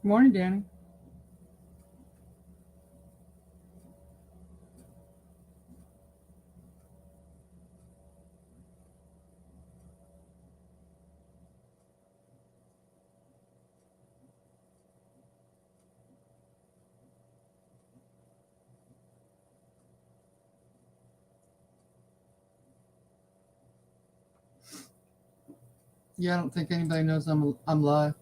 Morning, Danny. Yeah, I don't think anybody knows I'm live.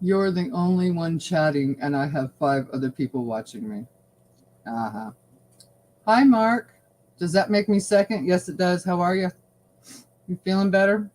You're the only one chatting, and I have 5 other people watching me. Uh-huh. Hi, Mark. Does that make me second? Yes, it does. How are you? You feeling better?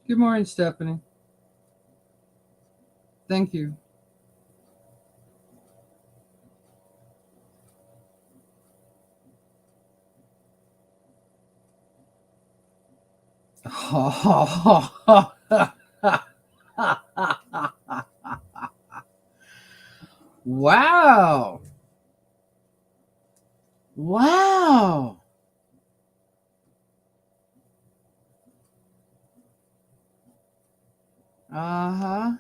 Good morning, Stephanie. Thank you. Wow. Wow. Uh-huh.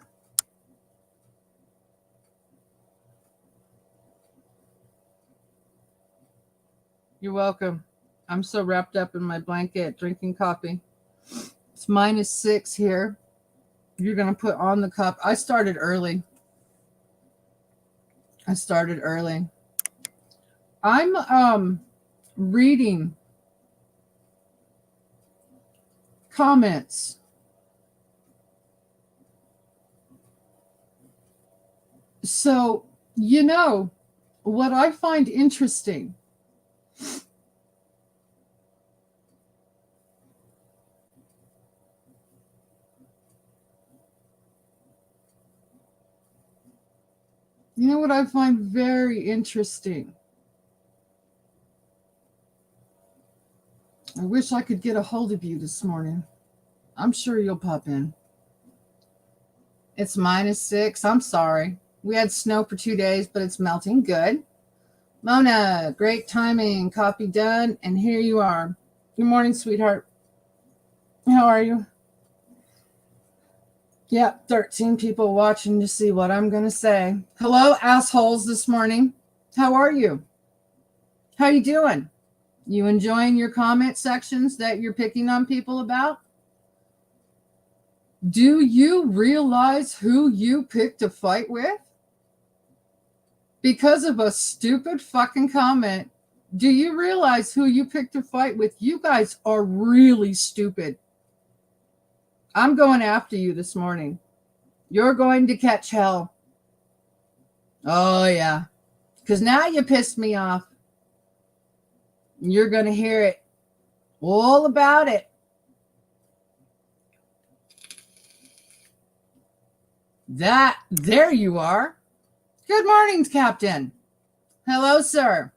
You're welcome. I'm so wrapped up in my blanket drinking coffee. It's -6 here. You're going to put on the cup. I started early. I'm reading comments. So, what I find interesting, what I find very interesting. I wish I could get a hold of you this morning. I'm sure you'll pop in. It's -6. I'm sorry. We had snow for 2 days, but it's melting good. Mona, great timing. Coffee done, and here you are. Good morning, sweetheart. How are you? Yeah, 13 people watching to see what I'm going to say. Hello, assholes, this morning. How are you? How you doing? You enjoying your comment sections that you're picking on people about? Do you realize who you picked a fight with? Because of a stupid fucking comment. Do you realize who you picked a fight with? You guys are really stupid. I'm going after you this morning. You're going to catch hell. Oh, yeah. Because now you pissed me off. You're going to hear it. All about it. There you are. Good morning, Captain. Hello, sir.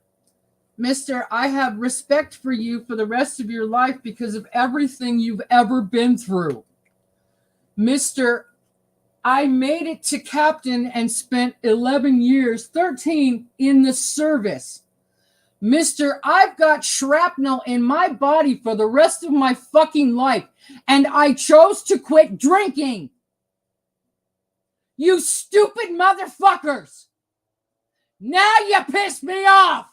Mister, I have respect for you for the rest of your life because of everything you've ever been through. Mister, I made it to captain and spent 11 years, 13 in the service. Mister, I've got shrapnel in my body for the rest of my fucking life, and I chose to quit drinking. You stupid motherfuckers. Now you pissed me off.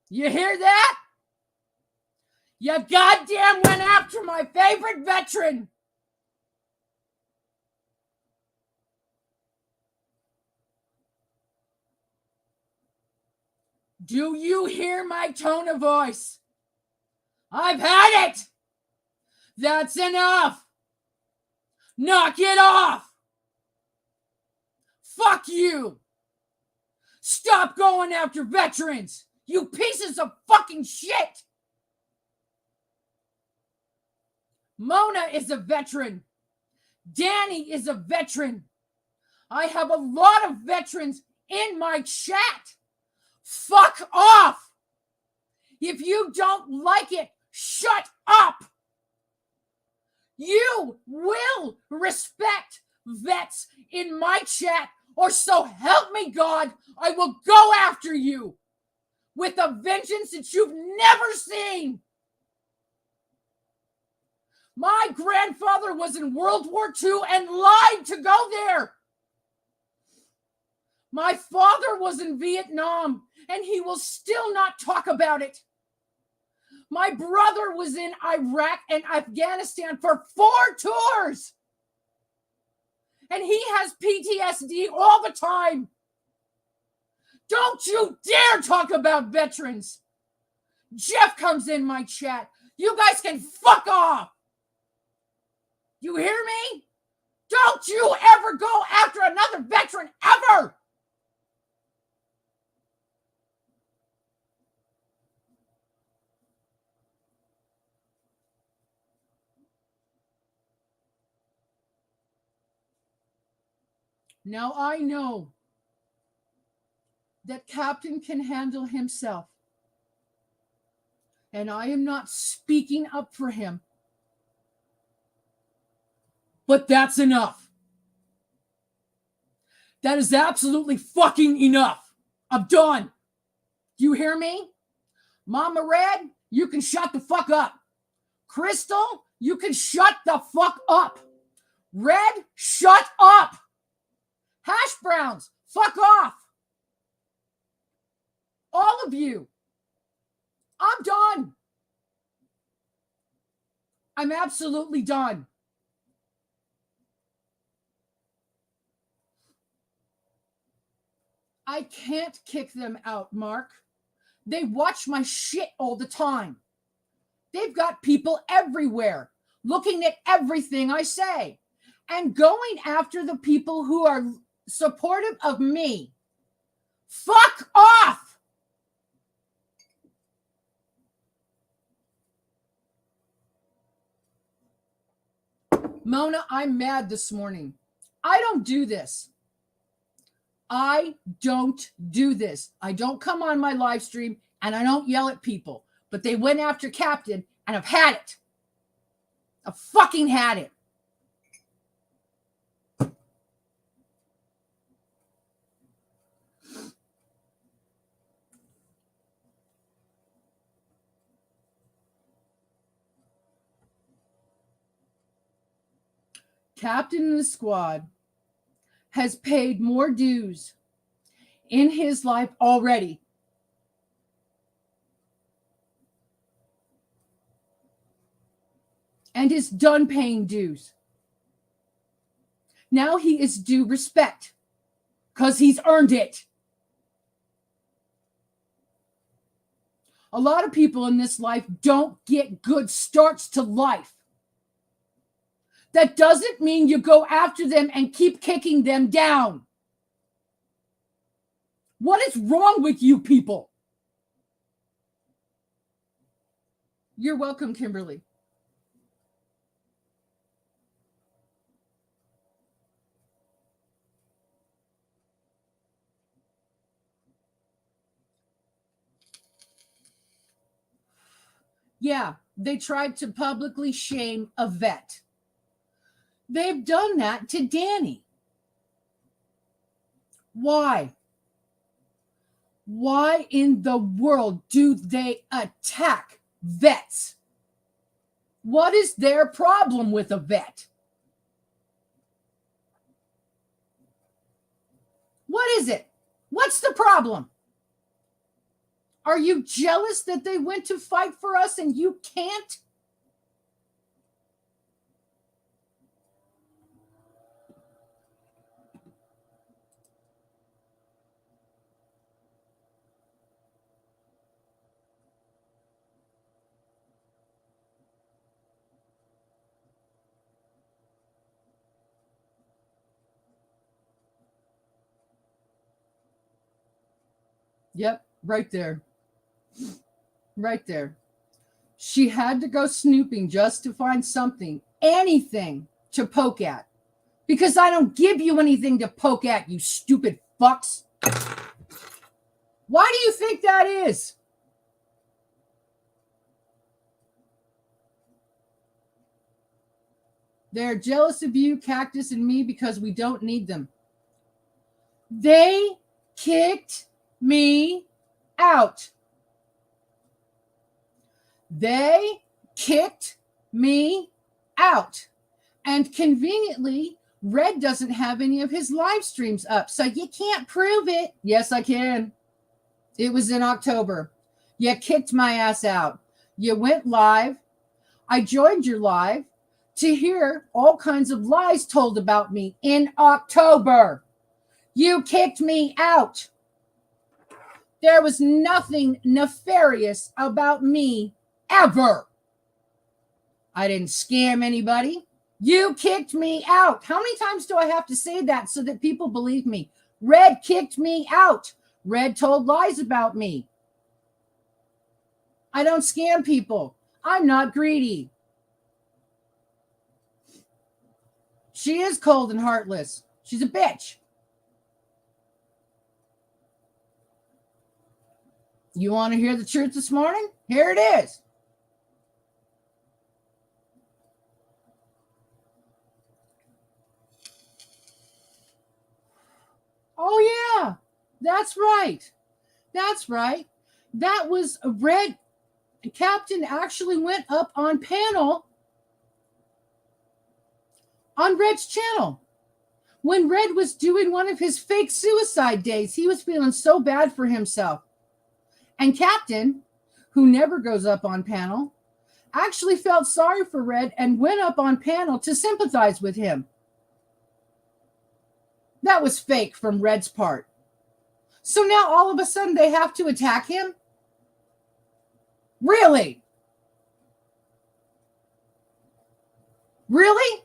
You hear that? You goddamn went after my favorite veteran. Do you hear my tone of voice? I've had it. That's enough. Knock it off. Fuck you. Stop going after veterans. You pieces of fucking shit. Mona is a veteran. Danny is a veteran. I have a lot of veterans in my chat. Fuck off. If you don't like it, shut up. You will respect vets in my chat, or so help me God, I will go after you with a vengeance that you've never seen. My grandfather was in World War II and lied to go there. My father was in Vietnam and he will still not talk about it. My brother was in Iraq and Afghanistan for 4 tours. And he has PTSD all the time. Don't you dare talk about veterans. Jeff comes in my chat. You guys can fuck off. You hear me? Don't you ever go after another veteran ever. Now I know that Captain can handle himself. And I am not speaking up for him. But that's enough. That is absolutely fucking enough. I'm done. You hear me? Mama Red, you can shut the fuck up. Crystal, you can shut the fuck up. Red, shut up. Hash browns, fuck off. All of you. I'm done. I'm absolutely done. I can't kick them out, Mark. They watch my shit all the time. They've got people everywhere looking at everything I say and going after the people who are supportive of me. Fuck off! Mona, I'm mad this morning. I don't do this. I don't do this. I don't come on my live stream and I don't yell at people. But they went after Captain and I've had it. I've fucking had it. Captain in the squad has paid more dues in his life already and is done paying dues. Now he is due respect because he's earned it. A lot of people in this life don't get good starts to life. That doesn't mean you go after them and keep kicking them down. What is wrong with you people? You're welcome, Kimberly. Yeah, they tried to publicly shame a vet. They've done that to Danny. Why? Why in the world do they attack vets? What is their problem with a vet? What is it? What's the problem? Are you jealous that they went to fight for us and you can't? Yep, right there. Right there. She had to go snooping just to find something, anything to poke at. Because I don't give you anything to poke at, you stupid fucks. Why do you think that is? They're jealous of you, Cactus, and me because we don't need them. They kicked me out. They kicked me out. And conveniently, Red doesn't have any of his live streams up, so you can't prove it. Yes, I can. It was in October. You kicked my ass out. You went live. I joined your live to hear all kinds of lies told about me in October. You kicked me out. There was nothing nefarious about me ever. I didn't scam anybody. You kicked me out. How many times do I have to say that so that people believe me? Red kicked me out. Red told lies about me. I don't scam people. I'm not greedy. She is cold and heartless. She's a bitch. You want to hear the truth this morning? Here it is. Oh, yeah. That's right. That's right. That was a Red. Captain actually went up on panel on Red's channel. When Red was doing one of his fake suicide days, he was feeling so bad for himself. And Captain, who never goes up on panel, actually felt sorry for Red and went up on panel to sympathize with him. That was fake from Red's part. So now all of a sudden they have to attack him? Really? Really?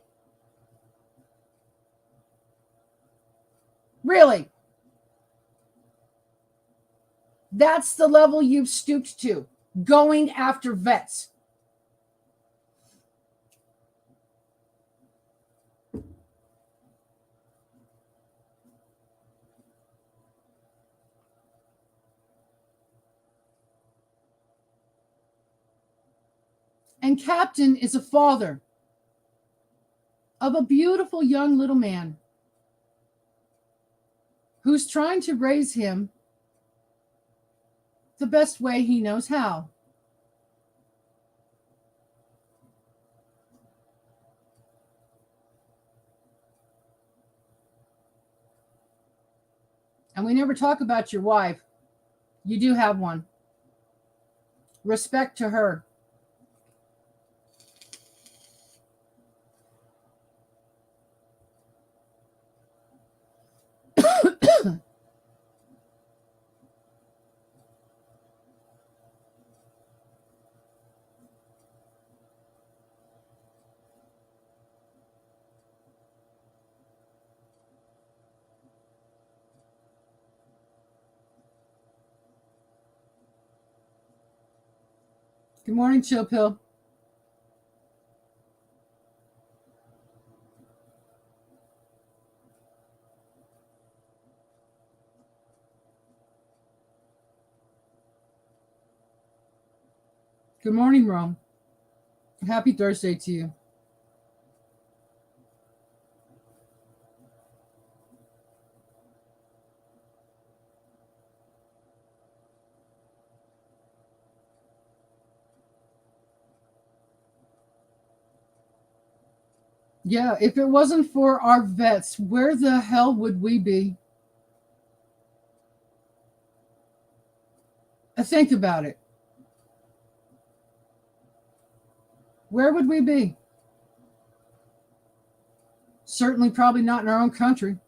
Really? That's the level you've stooped to, going after vets. And Captain is a father of a beautiful young little man who's trying to raise him the best way he knows how. And we never talk about your wife. You do have one. Respect to her. Good morning, Chill Pill. Good morning, Rome. Happy Thursday to you. Yeah, if it wasn't for our vets, where the hell would we be? Think about it. Where would we be? Certainly, probably not in our own country.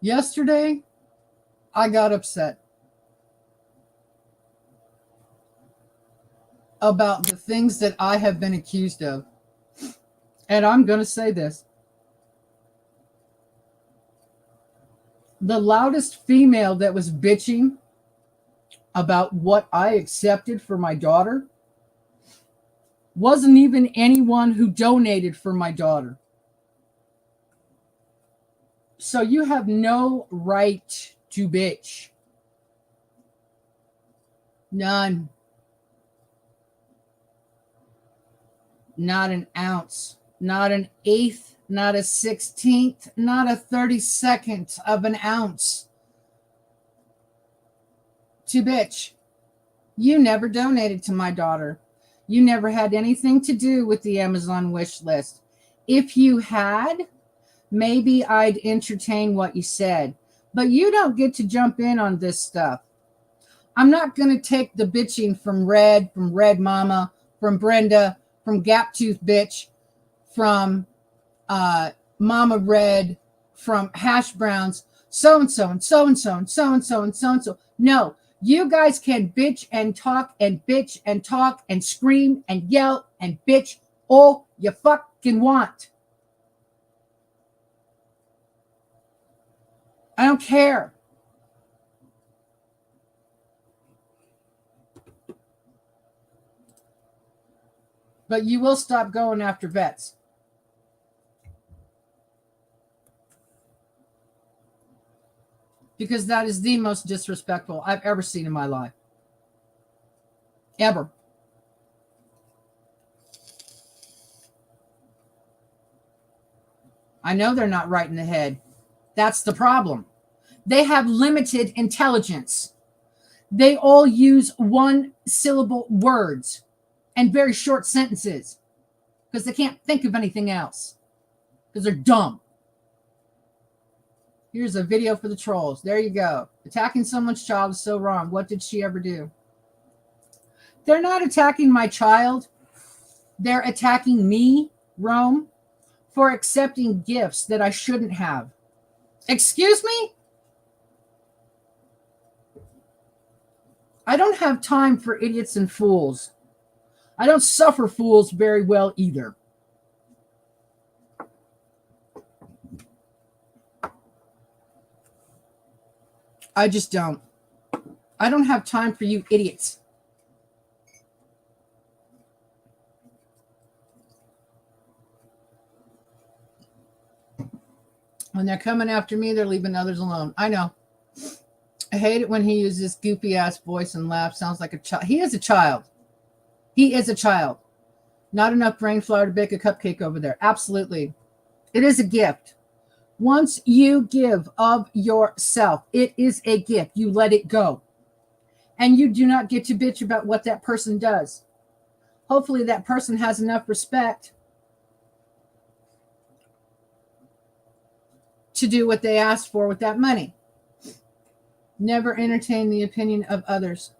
Yesterday, I got upset about the things that I have been accused of. And I'm going to say this. The loudest female that was bitching about what I accepted for my daughter wasn't even anyone who donated for my daughter. So you have no right to bitch. None. Not an ounce. Not an eighth. Not a 16th. Not a 32nd of an ounce to bitch. You never donated to my daughter. You never had anything to do with the Amazon wish list. If you had, maybe I'd entertain what you said. But you don't get to jump in on this stuff. I'm not going to take the bitching from Red Mama, from Brenda, from Gaptooth Bitch, from Mama Red, from Hash Browns, so-and-so, and so-and-so, and so-and-so, and so-and-so. No, you guys can bitch and talk and bitch and talk and scream and yell and bitch all you fucking want. I don't care. But you will stop going after vets. Because that is the most disrespectful I've ever seen in my life. Ever. I know they're not right in the head. That's the problem. They have limited intelligence. They all use one-syllable words and very short sentences because they can't think of anything else because they're dumb. Here's a video for the trolls. There you go. Attacking someone's child is so wrong. What did she ever do? They're not attacking my child. They're attacking me, Rome, for accepting gifts that I shouldn't have. Excuse me? I don't have time for idiots and fools. I don't suffer fools very well either. I just don't. I don't have time for you idiots. When they're coming after me, they're leaving others alone. I know. I hate it when he uses this goofy ass voice and laughs. Sounds like a child. He is a child. He is a child. Not enough brain flour to bake a cupcake over there. Absolutely. It is a gift. Once you give of yourself, it is a gift. You let it go. And you do not get to bitch about what that person does. Hopefully that person has enough respect to do what they asked for with that money. Never entertain the opinion of others.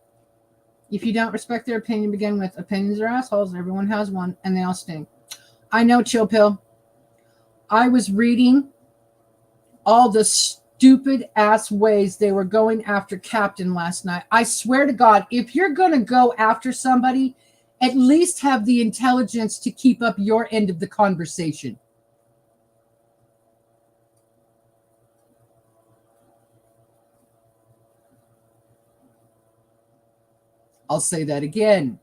If you don't respect their opinion, begin with. Opinions are assholes. Everyone has one, and they all stink. I know, Chill Pill. I was reading all the stupid ass ways they were going after Captain last night. I swear to God, if you're going to go after somebody at least have the intelligence to keep up your end of the conversation. I'll say that again.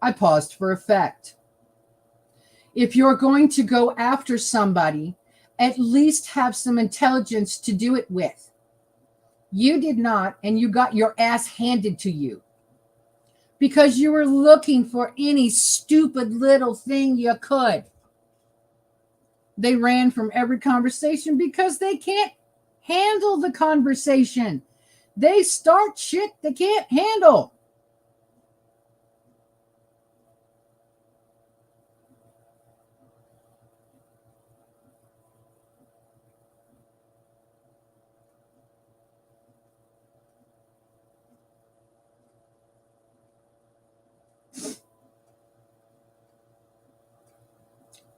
I paused for effect. If you're going to go after somebody, at least have some intelligence to do it with. You did not, and you got your ass handed to you because you were looking for any stupid little thing you could. They ran from every conversation because they can't handle the conversation. They start shit they can't handle.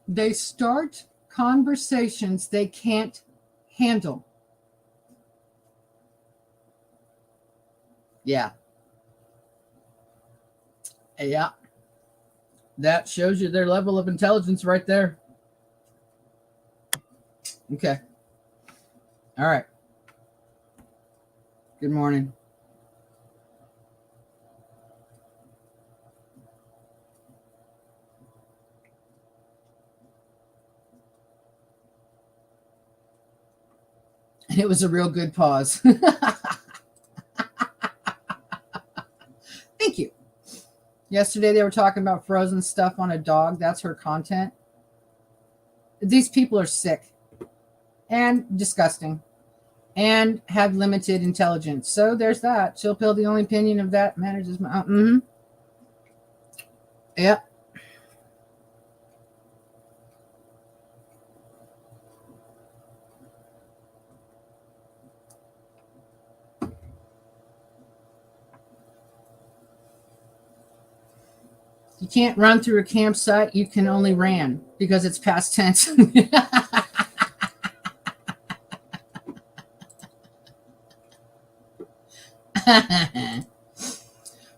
They start conversations they can't handle. Yeah. Yeah. That shows you their level of intelligence right there. Okay. All right. Good morning. It was a real good pause. Thank you. Yesterday they were talking about frozen stuff on a dog. That's her content. These people are sick and disgusting and have limited intelligence. So there's that. Chill pill, the only opinion of that matters is my Yep. You can't run through a campsite. You can only ran because it's past tense.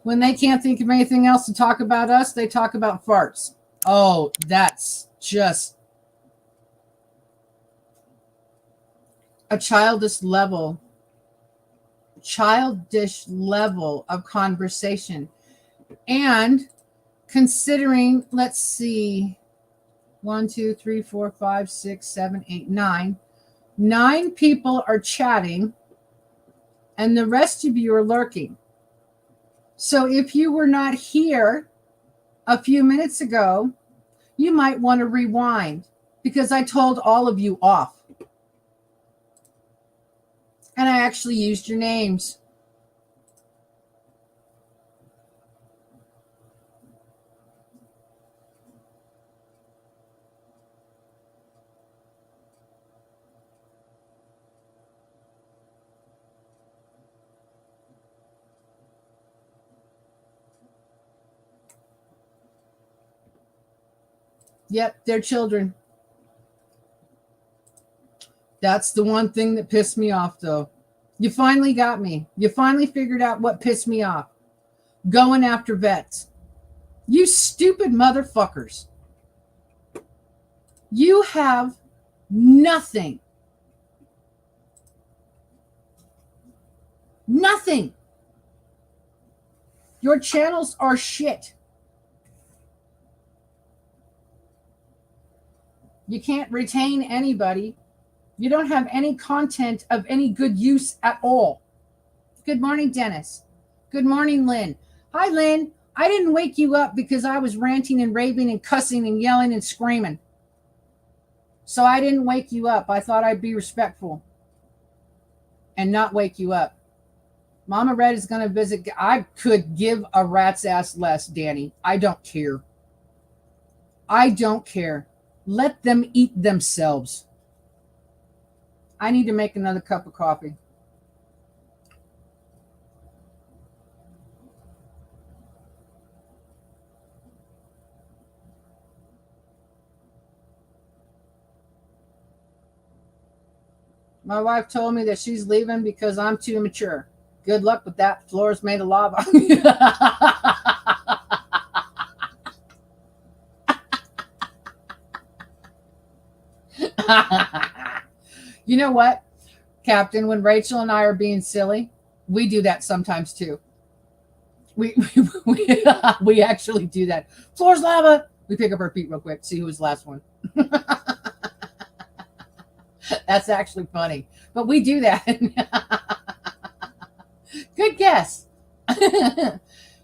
When they can't think of anything else to talk about us, they talk about farts. Oh, that's just a childish level of conversation. And considering, let's see, 1, 2, 3, 4, 5, 6, 7, 8, 9. 9 people are chatting, and the rest of you are lurking. So if you were not here a few minutes ago, you might want to rewind because I told all of you off. And I actually used your names. Yep, they're children. That's the one thing that pissed me off, though. You finally got me. You finally figured out what pissed me off. Going after vets. You stupid motherfuckers. You have nothing. Nothing. Your channels are shit. You can't retain anybody. You don't have any content of any good use at all. Good morning, Dennis. Good morning, Lynn. Hi, Lynn. I didn't wake you up because I was ranting and raving and cussing and yelling and screaming. So I didn't wake you up. I thought I'd be respectful and not wake you up. Mama Red is going to visit. I could give a rat's ass less, Danny. I don't care. I don't care. Let them eat themselves. I need to make another cup of coffee. My wife told me that she's leaving because I'm too mature. Good luck with that. Floor is made of lava. You know what, Captain? When Rachel and I are being silly, we do that sometimes too. We actually do that. Floor's lava. We pick up our feet real quick, see who was the last one. That's actually funny, but we do that. Good guess.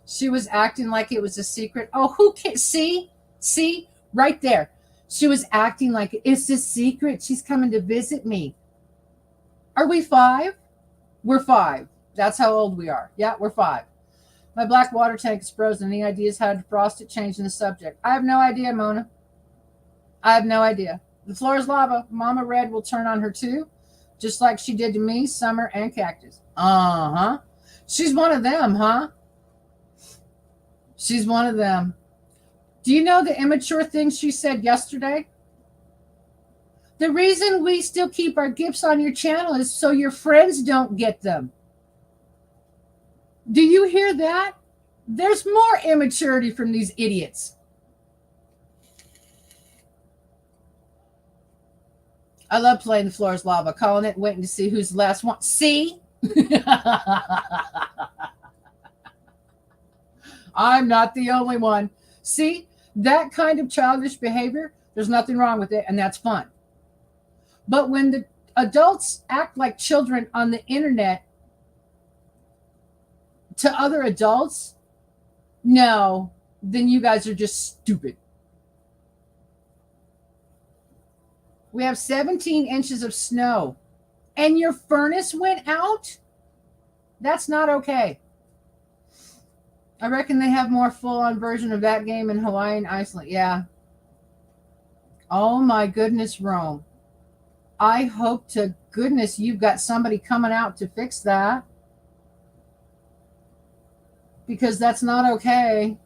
She was acting like it was a secret. Oh, who can see? See right there. She was acting like it's a secret. She's coming to visit me. Are we 5? We're 5. That's how old we are. Yeah, we're 5. My black water tank is frozen. Any ideas how to defrost it? Changing the subject. I have no idea, Mona. I have no idea. The floor is lava. Mama Red will turn on her too, just like she did to me, Summer, and Cactus. Uh-huh. She's one of them, huh? She's one of them. Do you know the immature things she said yesterday? The reason we still keep our gifts on your channel is so your friends don't get them. Do you hear that? There's more immaturity from these idiots. I love playing the floor is lava, calling it, waiting to see who's the last one. See? I'm not the only one. See? That kind of childish behavior, there's nothing wrong with it, and that's fun. But when the adults act like children on the internet to other adults, no, then you guys are just stupid. We have 17 inches of snow, and your furnace went out? That's not okay. I reckon they have more full-on version of that game in Hawaii and Iceland. Yeah. Oh my goodness, Rome. I hope to goodness you've got somebody coming out to fix that. Because that's not okay.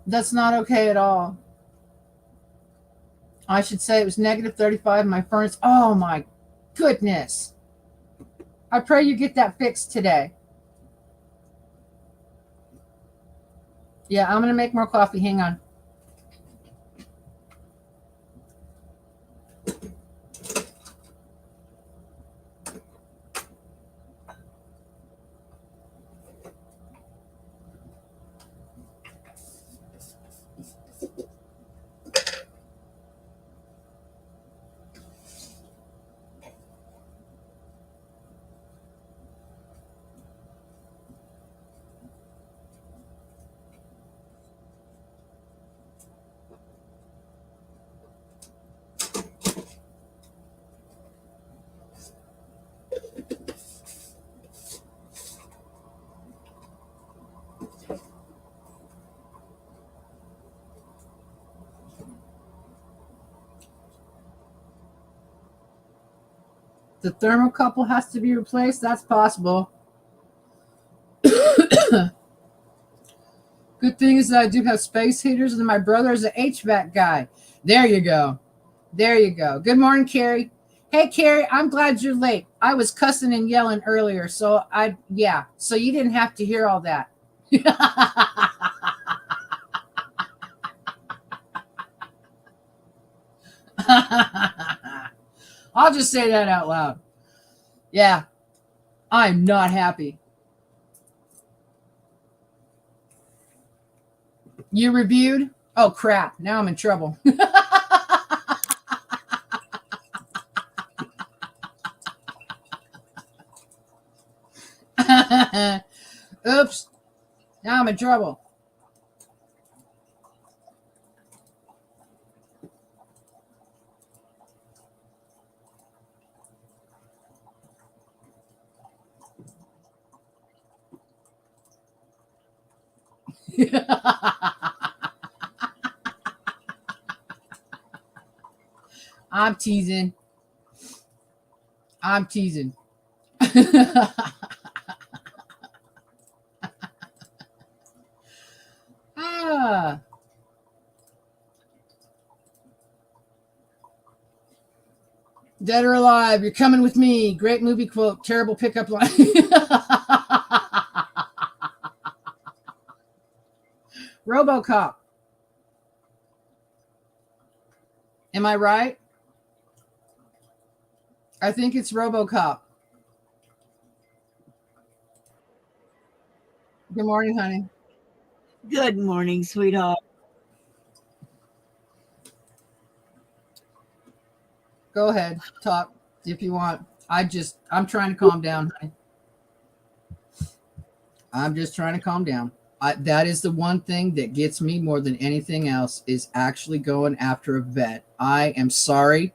That's not okay at all. I should say it was negative 35 in my furnace. Oh my goodness. I pray you get that fixed today. Yeah, I'm going to make more coffee. Hang on. The thermocouple has to be replaced. That's possible. Good thing is that I do have space heaters, and my brother is an HVAC guy. There you go. There you go. Good morning, Carrie. Hey, Carrie, I'm glad you're late. I was cussing and yelling earlier, so so you didn't have to hear all that. I'll just say that out loud. Yeah, I'm not happy. You reviewed? Oh, crap. Now I'm in trouble. Oops. Now I'm in trouble. I'm teasing. I'm teasing. Dead or alive, you're coming with me. Great movie quote, terrible pickup line. RoboCop. Am I right? I think it's RoboCop. Good morning, honey. Good morning, sweetheart. Go ahead, talk if you want. I'm trying to calm down, honey. I'm just trying to calm down. That is the one thing that gets me more than anything else is actually going after a vet. I am sorry,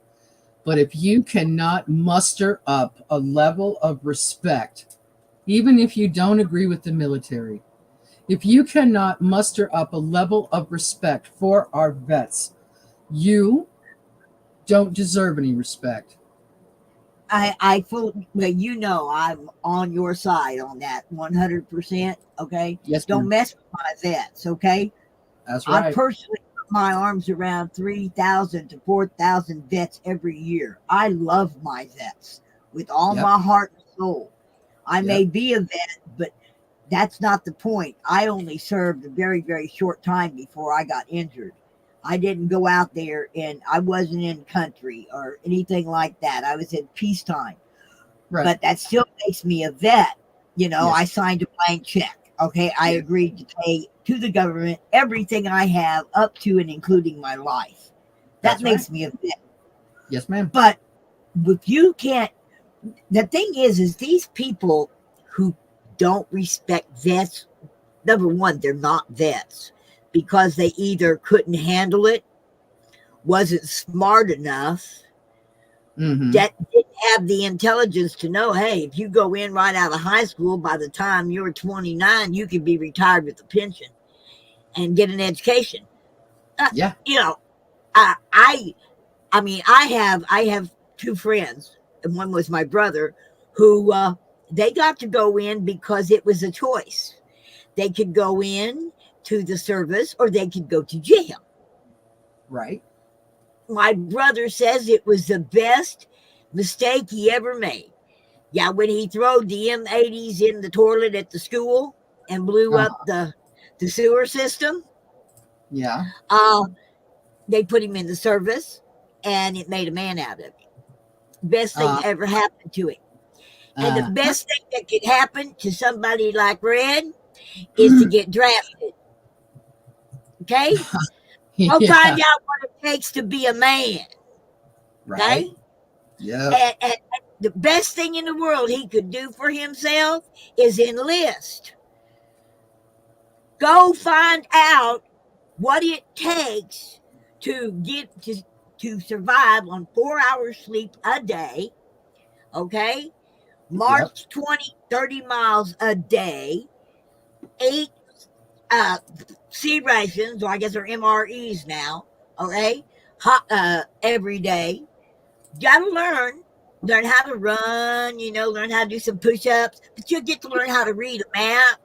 but if you cannot muster up a level of respect, even if you don't agree with the military, if you cannot muster up a level of respect for our vets, you don't deserve any respect. I fully, well, I'm on your side on that 100%. Okay. Yes, Don't ma'am. mess with my vets. Okay. That's I right. personally put my arms around 3,000 to 4,000 vets every year. I love my vets with all Yep. my heart and soul. I may Yep. be a vet, but that's not the point. I only served a very, very short time before I got injured. I didn't go out there and I wasn't in country or anything like that. I was in peacetime, Right. but that still makes me a vet. I Yes. signed a blank check. Okay. I Yes. agreed to pay to the government everything I have up to and including my life. That That's right. makes me a vet. Yes, ma'am. But if you can't, the thing is these people who don't respect vets, number one, they're not vets because they either couldn't handle it, wasn't smart enough, Mm-hmm. that didn't have the intelligence to know, hey, if you go in right out of high school, by the time you're 29, you could be retired with a pension and get an education. Uh, Yeah. you know, I, I, I mean, I have two friends, and one was my brother, who they got to go in because it was a choice. They could go in to the service or they could go to jail. Right. My brother says it was the best mistake he ever made. Yeah, when he throwed the M80s in the toilet at the school and blew up Uh-huh. the sewer system, Yeah. uh, they put him in the service and it made a man out of him. Best thing Uh, that ever happened to him. And the uh, best thing that could happen to somebody like Red is to get drafted. Okay? Go yeah. find out what it takes to be a man. Right. Okay? Yep. And the best thing in the world he could do for himself is enlist. Go find out what it takes to to survive on 4 hours sleep a day. Okay? Yep. March 20, 30 miles a day, eat uh, C rations, or I guess they're MREs now, okay? Every day. Gotta learn how to run, learn how to do some push ups, but you get to learn how to read a map.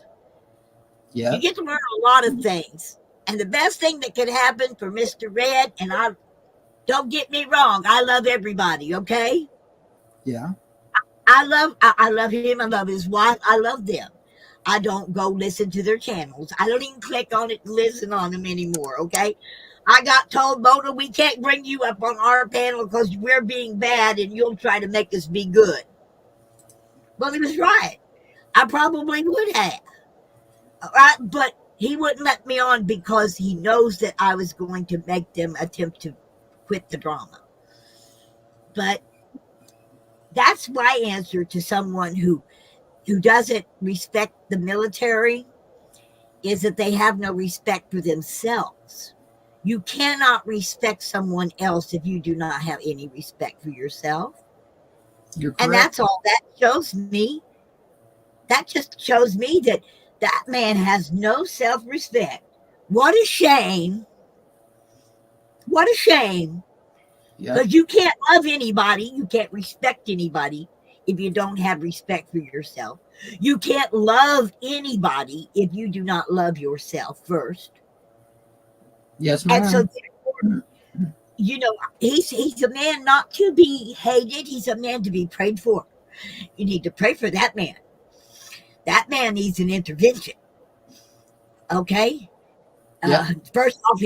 You Yep. get to learn a lot of things. And the best thing that could happen for Mr. Red, and I don't get me wrong, I love everybody, okay? Yeah. I love him, I love his wife, I love them. I don't go listen to their channels. I don't even click on it and listen on them anymore, okay? I got told, Mona, we can't bring you up on our panel because we're being bad and you'll try to make us be good. Well, he was right. I probably would have. All right, but he wouldn't let me on because he knows that I was going to make them attempt to quit the drama. But that's my answer to someone who doesn't respect the military, is that they have no respect for themselves. You cannot respect someone else if you do not have any respect for yourself. You're And correct. that's all that shows me. That just shows me that that man has no self respect. What a shame. What a shame. Yep. Because you can't love anybody, you can't respect anybody if you don't have respect for yourself. You can't love anybody if you do not love yourself first. Yes, And so, ma'am. therefore, he's a man not to be hated. He's a man to be prayed for. You need to pray for that man. That man needs an intervention. Okay. Yep. First off,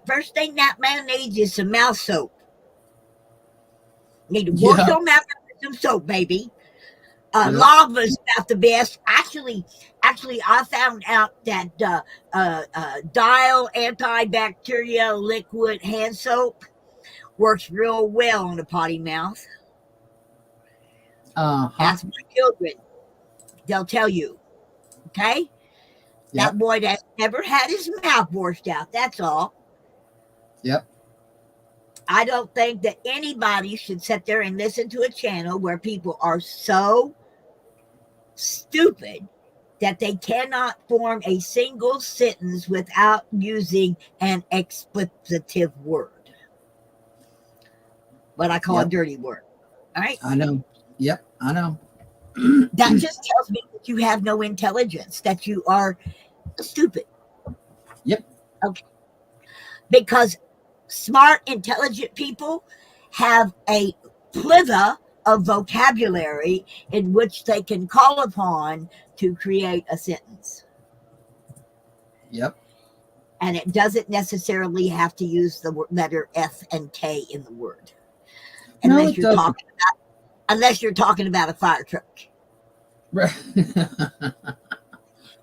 first thing that man needs is some mouth soap. Need to wash Yeah. your mouth with some soap, baby. Yeah. Lava's about the best. Actually, I found out that Dial antibacterial liquid hand soap works real well on the potty mouth. Ask my children; they'll tell you. Okay, Yep. that boy that never had his mouth washed out. That's all. Yep. I don't think that anybody should sit there and listen to a channel where people are so stupid that they cannot form a single sentence without using an expletive word. What I call a dirty word. All right. I know. Yep. I know. That just tells me that you have no intelligence, that you are stupid. Yep. Okay. Because smart, intelligent people have a plethora of vocabulary in which they can call upon to create a sentence. Yep. And it doesn't necessarily have to use the letter F and K in the word, unless you're talking about a fire truck. Right.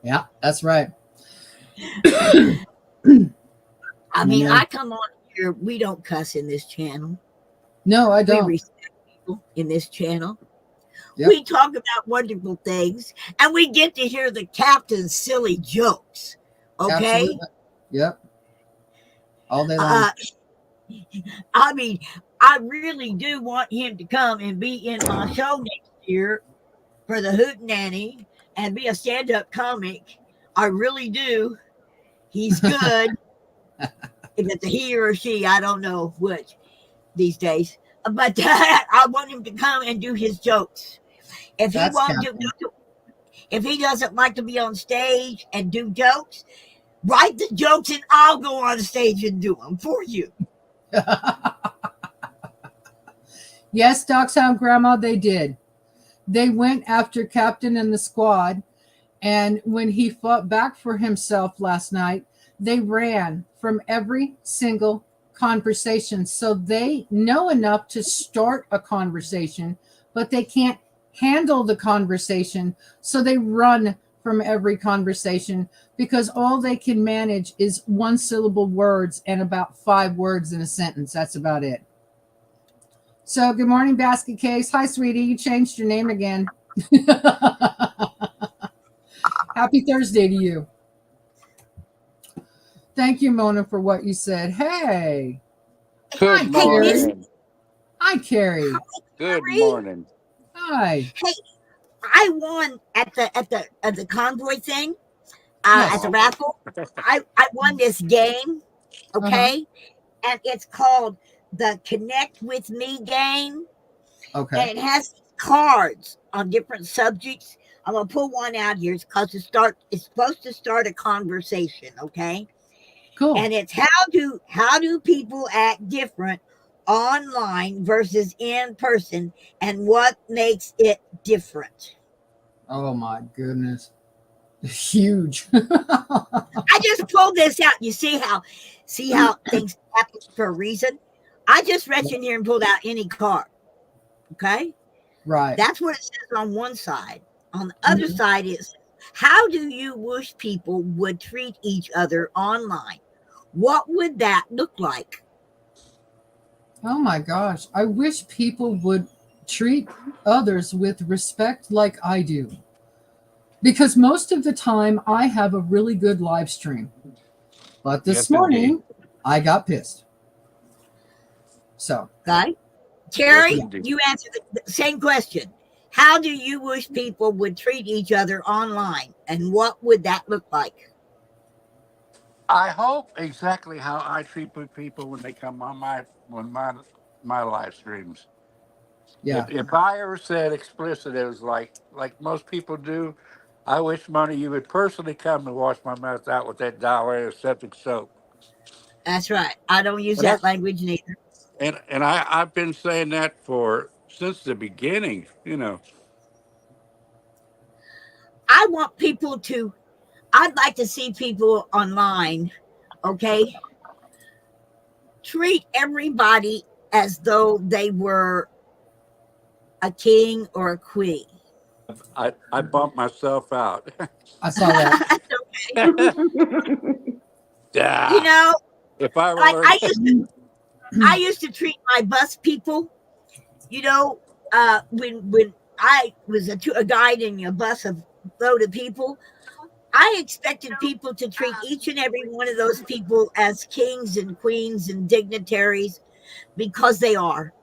Yeah, that's right. I mean, I come on here. We don't cuss in this channel. No, I We don't. respect people in this channel. Yep. We talk about wonderful things, and we get to hear the captain's silly jokes. Okay. Absolutely. Yep. All day long. I mean, I really do want him to come and be in my show next year for the Hootenanny and be a stand-up comic. I really do. He's good. If it's a he or a she, I don't know which these days. But I want him to come and do his jokes. If he won't if he doesn't like to be on stage and do jokes, write the jokes and I'll go on stage and do them for you. Yes, Doghound Grandma, they did. They went after Captain and the squad, and when he fought back for himself last night, they ran from every single conversation. So they know enough to start a conversation, but they can't handle the conversation. So they run from every conversation because all they can manage is one syllable words and about 5 words in a sentence. That's about it. So good morning, Basket Case. Hi, sweetie. You changed your name again. Happy Thursday to you. Thank you, Mona, for what you said. Hey. Good morning. Hi, Carrie. Good morning. Hi. Hey, I won at the convoy thing, Yes. at the raffle. I won this game, okay? And it's called the Connect With Me game. Okay. And it has cards on different subjects. I'm gonna pull one out here because it's supposed to start a conversation, okay? Cool. And it's how do people act different online versus in person, and what makes it different? Oh my goodness. Huge. I just pulled this out. You see how things happen for a reason? I just reached in here and pulled out any card. Okay? Right. That's what it says on one side. On the other side is, how do you wish people would treat each other online? What would that look like? Oh my gosh. I wish people would treat others with respect like I do. Because most of the time I have a really good live stream. But this morning I got pissed. So. Okay. Terry, you answer the same question. How do you wish people would treat each other online? And what would that look like? I hope exactly how I treat people when they come on my live streams. Yeah. If I ever said explicit, it was like most people do. I wish, Money, you would personally come and wash my mouth out with that Dial antiseptic soap. That's right. I don't use that language neither. And I've been saying that since the beginning, you know. I'd like to see people online, okay, treat everybody as though they were a king or a queen. I bumped myself out. I saw that. You Yeah. know, If I ever like learned, I used to treat my bus people, you know, when I was a guide in a bus of load of people, I expected people to treat each and every one of those people as kings and queens and dignitaries because they are.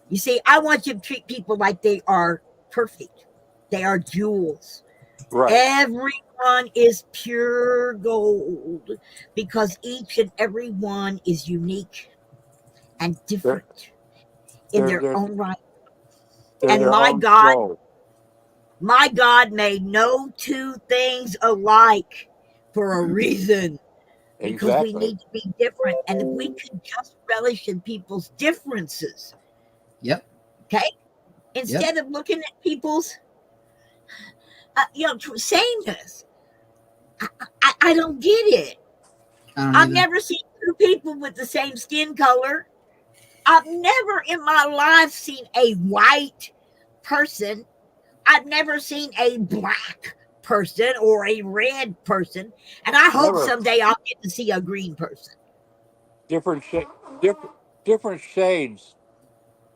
You see, I want you to treat people like they are perfect. They are jewels. right. Everyone is pure gold because each and every one is unique and They're different in they're their they're, own right. they're And their own soul. my God made no two things alike for a reason because we Exactly. need to be different. And if we could just relish in people's differences, Yep. okay, Yep. instead of looking at people's, sameness, I don't get it. I don't I've either. never seen two people with the same skin color. I've never in my life seen a white person. I've never seen a black person or a red person. And I hope Never someday I'll get to see a green person. different shade, different shades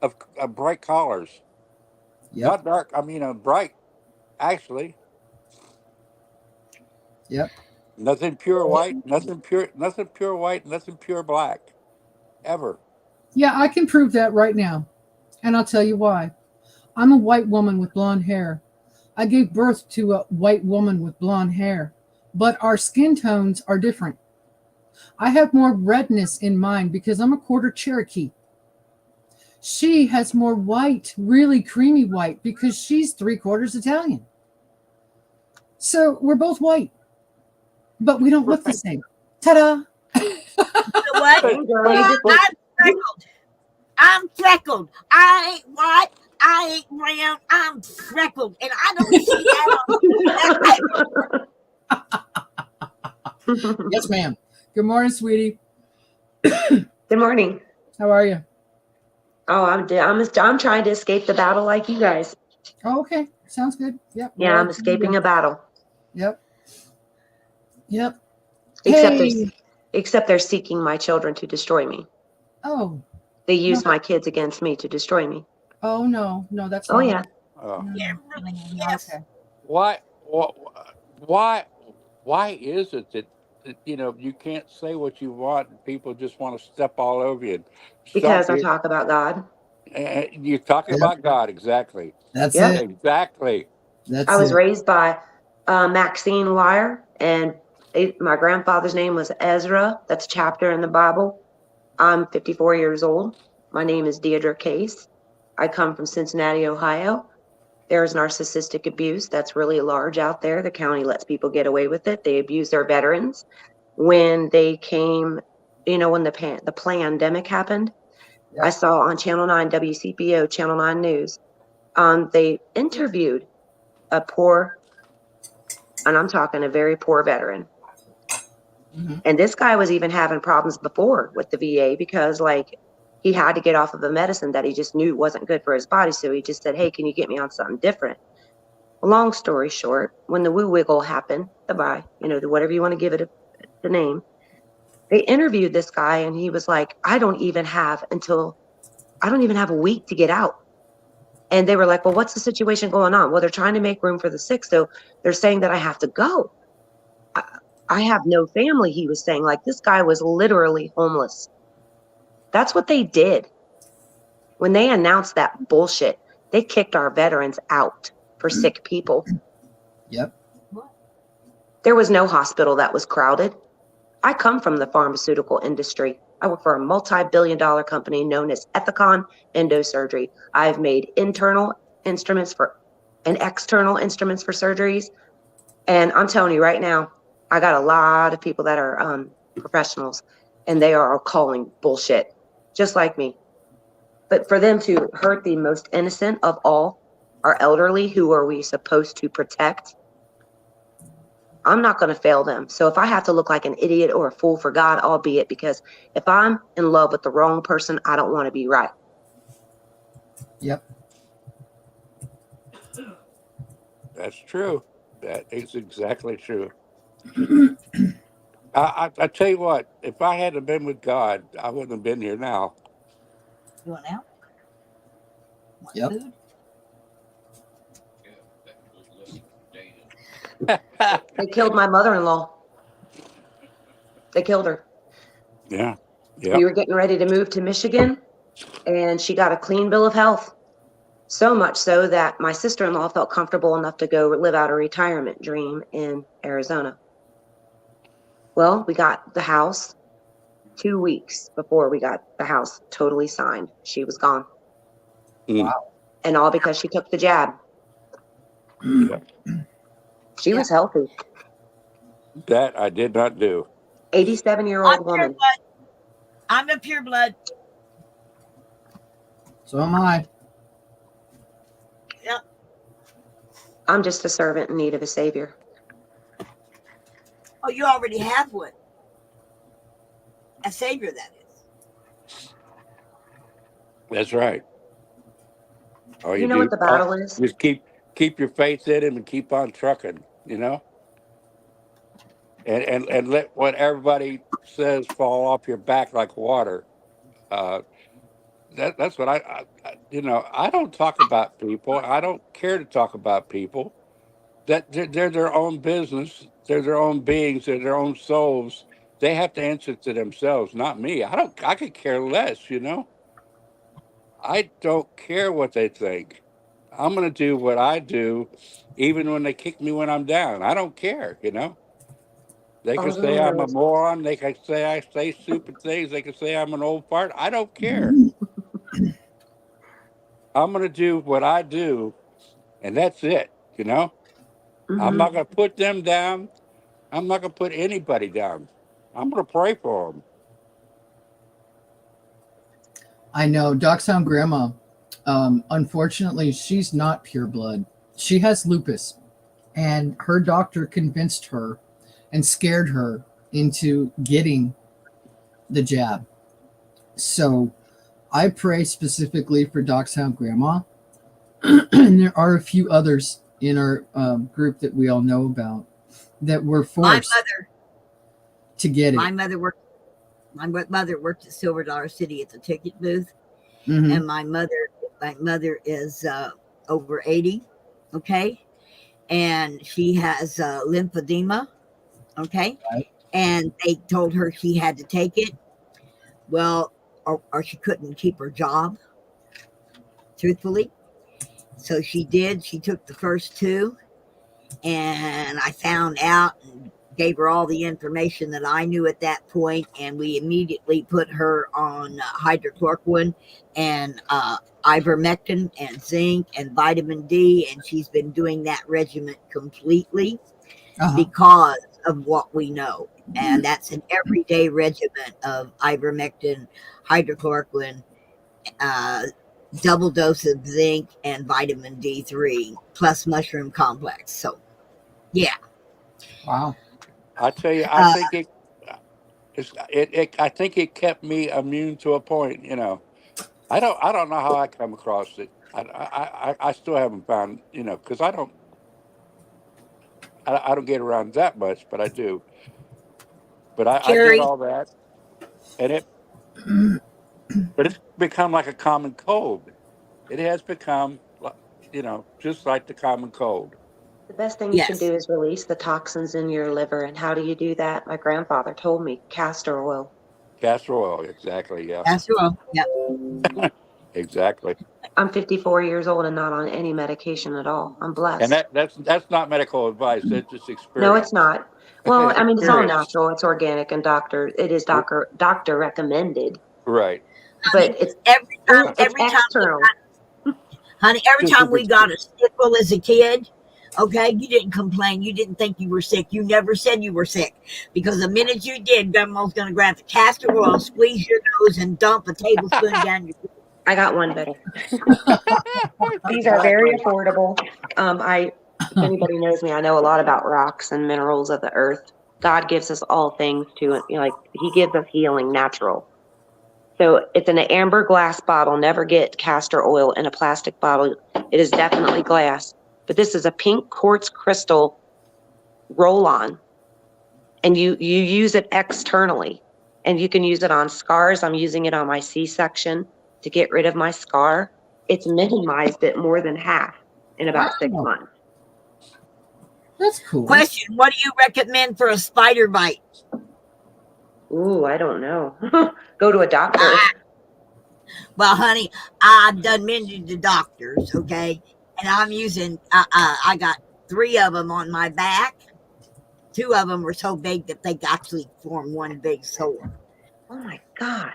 of bright colors. Yep. Not dark. I mean, bright. Actually, Yep. nothing pure white. Nothing pure white. Nothing pure black. Ever. Yeah, I can prove that right now. And I'll tell you why. I'm a white woman with blonde hair. I gave birth to a white woman with blonde hair, but our skin tones are different. I have more redness in mine because I'm a quarter Cherokee. She has more white, really creamy white, because she's 3/4 Italian. So we're both white, but we don't look the same. Ta-da! You know what? But, Dang, girl, but, you I'm just but freckled. I'm freckled. I ain't white. I ain't brown. I'm freckled. And I don't see that on Yes, ma'am. Good morning, sweetie. Good morning. How are you? Oh, I'm trying to escape the battle like you guys. Oh, okay. Sounds good. Yep. We're Yeah, all I'm escaping a battle. Yep. Yep. Except they're Hey. except they're seeking my children to destroy me. Oh. They No. use my kids against me to destroy me. Oh no. No, that's Oh not. yeah. uh, No, Yeah, no, really. no, Yes. okay. why, why, why is it that you can't say what you want and people just want to step all over you? Some Because I people, talk about God. you're talking Yep. about God, exactly, That's Yep. it. exactly. I That's was it. raised by Maxine Wire, and my grandfather's name was Ezra. That's a chapter in the Bible. I'm 54 years old. My name is Deidre Case. I come from Cincinnati, Ohio. There's narcissistic abuse that's really large out there. The county lets people get away with it. They abuse their veterans. When they came, when the pandemic happened, Yep. I saw on Channel 9 WCPO, Channel 9 News, they interviewed a poor, and I'm talking a very poor veteran. Mm-hmm. And this guy was even having problems before with the VA because, he had to get off of a medicine that he just knew wasn't good for his body. So he just said, hey, can you get me on something different? Long story short, when the woo wiggle happened, whatever you want to give it the name, they interviewed this guy and he was like, I don't even have a week to get out. And they were like, well, what's the situation going on? Well, they're trying to make room for the sick. So they're saying that I have to go. I have no family, he was saying. Like, this guy was literally homeless. That's what they did. When they announced that bullshit, they kicked our veterans out for sick people. Yep. There was no hospital that was crowded. I come from the pharmaceutical industry. I work for a multi-billion-dollar company known as Ethicon Endosurgery. I've made internal instruments and external instruments for surgeries. And I'm telling you right now, I got a lot of people that are professionals, and they are calling bullshit, just like me. But for them to hurt the most innocent of all, our elderly, who are we supposed to protect? I'm not going to fail them. So if I have to look like an idiot or a fool for God, I'll be it, because if I'm in love with the wrong person, I don't want to be right. Yep. That's true. That is exactly true. I tell you what, if I hadn't been with God, I wouldn't have been here now. You want out? Want Yep. food? They killed my mother-in-law. They killed her. Yeah. We Yeah. were getting ready to move to Michigan, and she got a clean bill of health. So much so that my sister-in-law felt comfortable enough to go live out a retirement dream in Arizona. Well, we got the house 2 weeks before we got the house totally signed. She was gone. Mm. And all because she took the jab. Yeah. She was healthy. That I did not do. 87-year-old woman. I'm a pure blood. So am I. Yep. I'm just a servant in need of a savior. Oh, you already have one. A savior, that is. That's right. All You know what the battle is? Just keep your faith in him and keep on trucking, you know? And let what everybody says fall off your back like water. That's what I don't talk about people. I don't care to talk about people. That they're their own business. They're their own beings. They're their own souls. They have to answer to themselves, not me. I could care less, you know? I don't care what they think. I'm going to do what I do, even when they kick me when I'm down. I don't care, you know? They can All say who I'm a knows. moron. They can say I say stupid things. They can say I'm an old fart. I don't care. I'm going to do what I do, and that's it, you know? I'm not going to put them down. I'm not going to put anybody down. I'm going to pray for them. I know. Dachshund Grandma, unfortunately, she's not pure blood. She has lupus, and her doctor convinced her and scared her into getting the jab. So I pray specifically for Dachshund Grandma. And there are a few others in our group that we all know about that were forced to get it. My mother worked at Silver Dollar City at the ticket booth. Mhm. And my mother is over 80, okay? And she has lymphedema, okay? Right. And they told her she had to take it. Well, or she couldn't keep her job, truthfully. So she did. She took the first 2, and I found out and gave her all the information that I knew at that point, and we immediately put her on hydrochloroquine and ivermectin and zinc and vitamin D, and she's been doing that regimen completely because of what we know. And that's an everyday regimen of ivermectin, hydrochloroquine, double dose of zinc and vitamin D3 plus mushroom complex. So, yeah. Wow. I tell you, I think I think it kept me immune to a point, you know. I don't know how I come across it. I still haven't found, you know, because I don't get around that much, but I do. But I did Carrie, all that, and but it's become like a common cold. It has become, you know, just like the common cold. The best thing you can yes. do is release the toxins in your liver. And how do you do that? My grandfather told me castor oil. Castor oil, exactly. Yeah, That's wrong. Yep. exactly. I'm 54 years old and not on any medication at all. I'm And blessed. that's not medical advice. That's just No, it's experience. not. Well, It's I mean, it's all experience, natural. It's organic and it is doctor recommended, right? Honey, but it's every time external. every Just time we got a sickle as a kid, okay, you didn't complain. You didn't think you were sick. You never said you were sick. Because the minute you did, grandma's gonna grab the castor oil, squeeze your nose, and dump a tablespoon down your throat. I got one better. These are very Exactly. affordable. If anybody knows me, I know a lot about rocks and minerals of the earth. God gives us all things to, you know, like He gives us healing natural. So it's in an amber glass bottle. Never get castor oil in a plastic bottle. It is definitely glass. but this is a pink quartz crystal roll-on, and you use it externally, and you can use it on scars. I'm using it on my C-section to get rid of my scar. It's minimized it more than half in about 6 Wow. months. That's cool. Question: what do you recommend for a spider bite? Ooh, I don't know. Go to a doctor. Well, honey, I've done many to doctors, okay, and I'm using. I got 3 of them on my back. 2 of them were so big that they actually formed one big sore. Oh my God.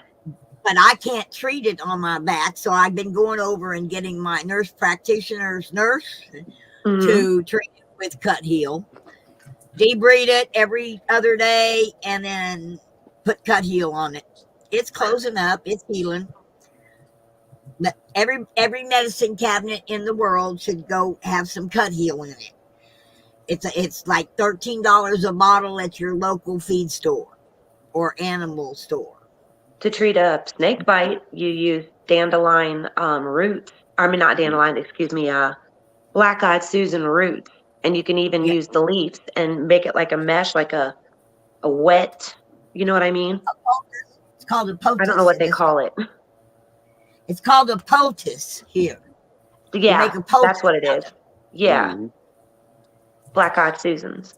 But I can't treat it on my back, so I've been going over and getting my nurse practitioner's nurse Mhm. to treat it with cut heal. Debride it every other day, and then put cut heal on it. It's closing up. It's healing. But every medicine cabinet in the world should go have some cut heal in it. It's like $13 a bottle at your local feed store or animal store. To treat a snake bite, you use dandelion roots. I mean, not dandelion, excuse me, black-eyed Susan roots. And you can even Yeah. use the leaves and make it like a mesh, like a wet, you know what I mean? It's called a potus. I don't know what they call it. It's called a potus here. Yeah, make a poultice that's what it is. Yeah, Mhm. black-eyed Susans.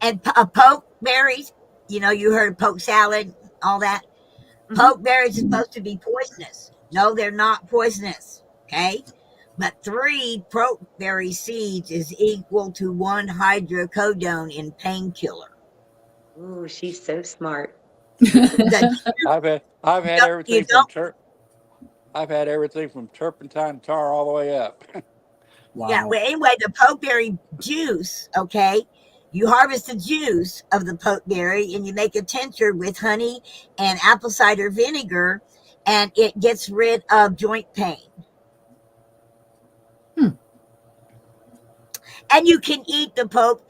And poke berries, you heard of poke salad, all that. Poke berries are supposed to be poisonous. No, they're not poisonous. Okay. But 3 pokeberry seeds is equal to 1 hydrocodone in painkiller. Ooh, she's so smart. I've had You everything don't. I've had everything from turpentine tar all the way up. Wow. Yeah. Well, anyway, the pokeberry juice. Okay. You harvest the juice of the pokeberry and you make a tincture with honey and apple cider vinegar, and it gets rid of joint pain. And you can eat the poke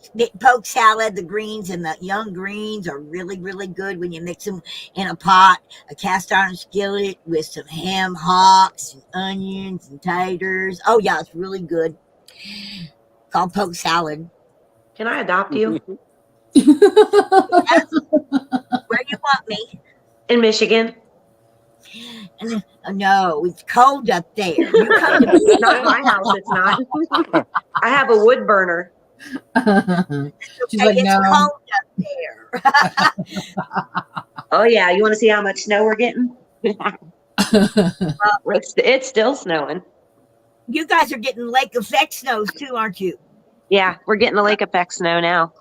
salad. The greens and the young greens are really, really good when you mix them in a pot, a cast iron skillet with some ham hocks and onions and taters. Oh yeah, it's really good. Called poke salad. Can I adopt you? Where you want me? In Michigan? No, it's cold up there. You come to me. Not my house, it's not. I have a wood burner. She's like, It's no. cold up there. Oh yeah, you want to see how much snow we're getting? It's still snowing. You guys are getting lake effect snows too, aren't you? Yeah, we're getting the lake effect snow now.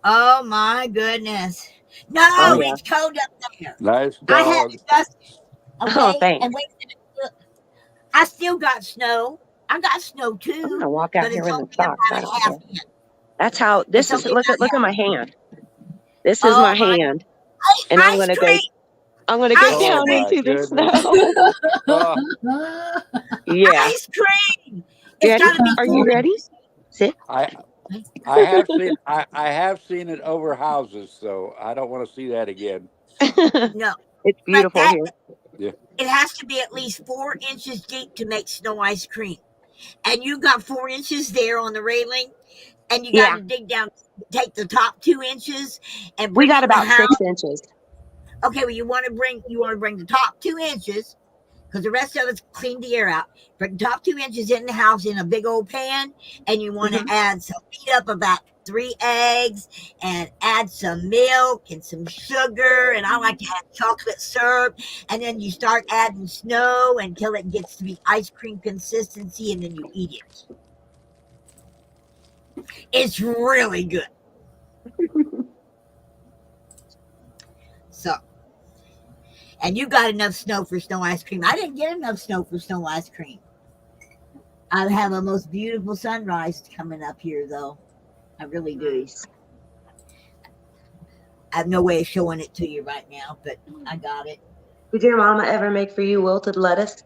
Oh my goodness. No, Oh, yeah. it's cold up there. Nice I had dog. to dust it. Okay. Oh, thanks. And wait a minute. Look, I still got snow. I got snow I'm too. gonna walk out But here it's in the only socks. I about a don't half care. inch. That's how this It's is. only Look about at my half. hand. This is Oh my my hand, and I'm ice gonna go. cream. I'm gonna go Ice Oh down cream. my into the goodness. snow. Oh, Yeah. Ice cream. It's Ready? gotta be Are you ready? Sit. I I have seen it over houses, so I don't want to see that again. No. It's But beautiful here. Yeah. it has to be at least 4 inches deep to make snow ice cream. And you got 4 inches there on the railing, and you got Yeah, to dig down, take the top 2 inches, and we bring got it in the about house. 6 inches. Okay, well you want to bring the top 2 inches, because the rest of it's clean the air out. Bring the top 2 inches in the house in a big old pan, and you want to beat up about 3 eggs and add some milk and some sugar, and I like to add chocolate syrup, and then you start adding snow until it gets to be ice cream consistency, and then you eat it. It's really good. So, and you got enough snow for snow ice cream. I didn't get enough snow for snow ice cream. I have a most beautiful sunrise coming up here, though. I really do. Nice. I have no way of showing it to you right now, but I got it. Did your mama ever make for you wilted lettuce?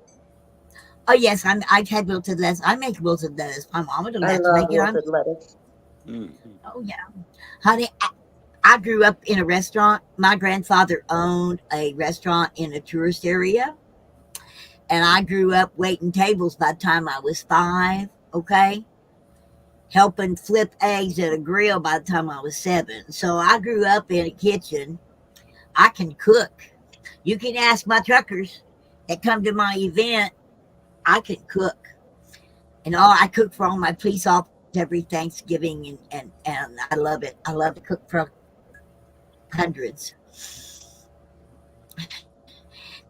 Oh yes, I've had wilted lettuce. I make wilted lettuce. My mama don't I have to love make it. wilted lettuce. Oh yeah, honey. I grew up in a restaurant. My grandfather owned a restaurant in a tourist area. And I grew up waiting tables by the time I was 5, okay? Helping flip eggs at a grill by the time I was 7. So I grew up in a kitchen. I can cook. You can ask my truckers that come to my event. I can cook. And I cook for all my police officers every Thanksgiving, and I love it. I love to cook for hundreds.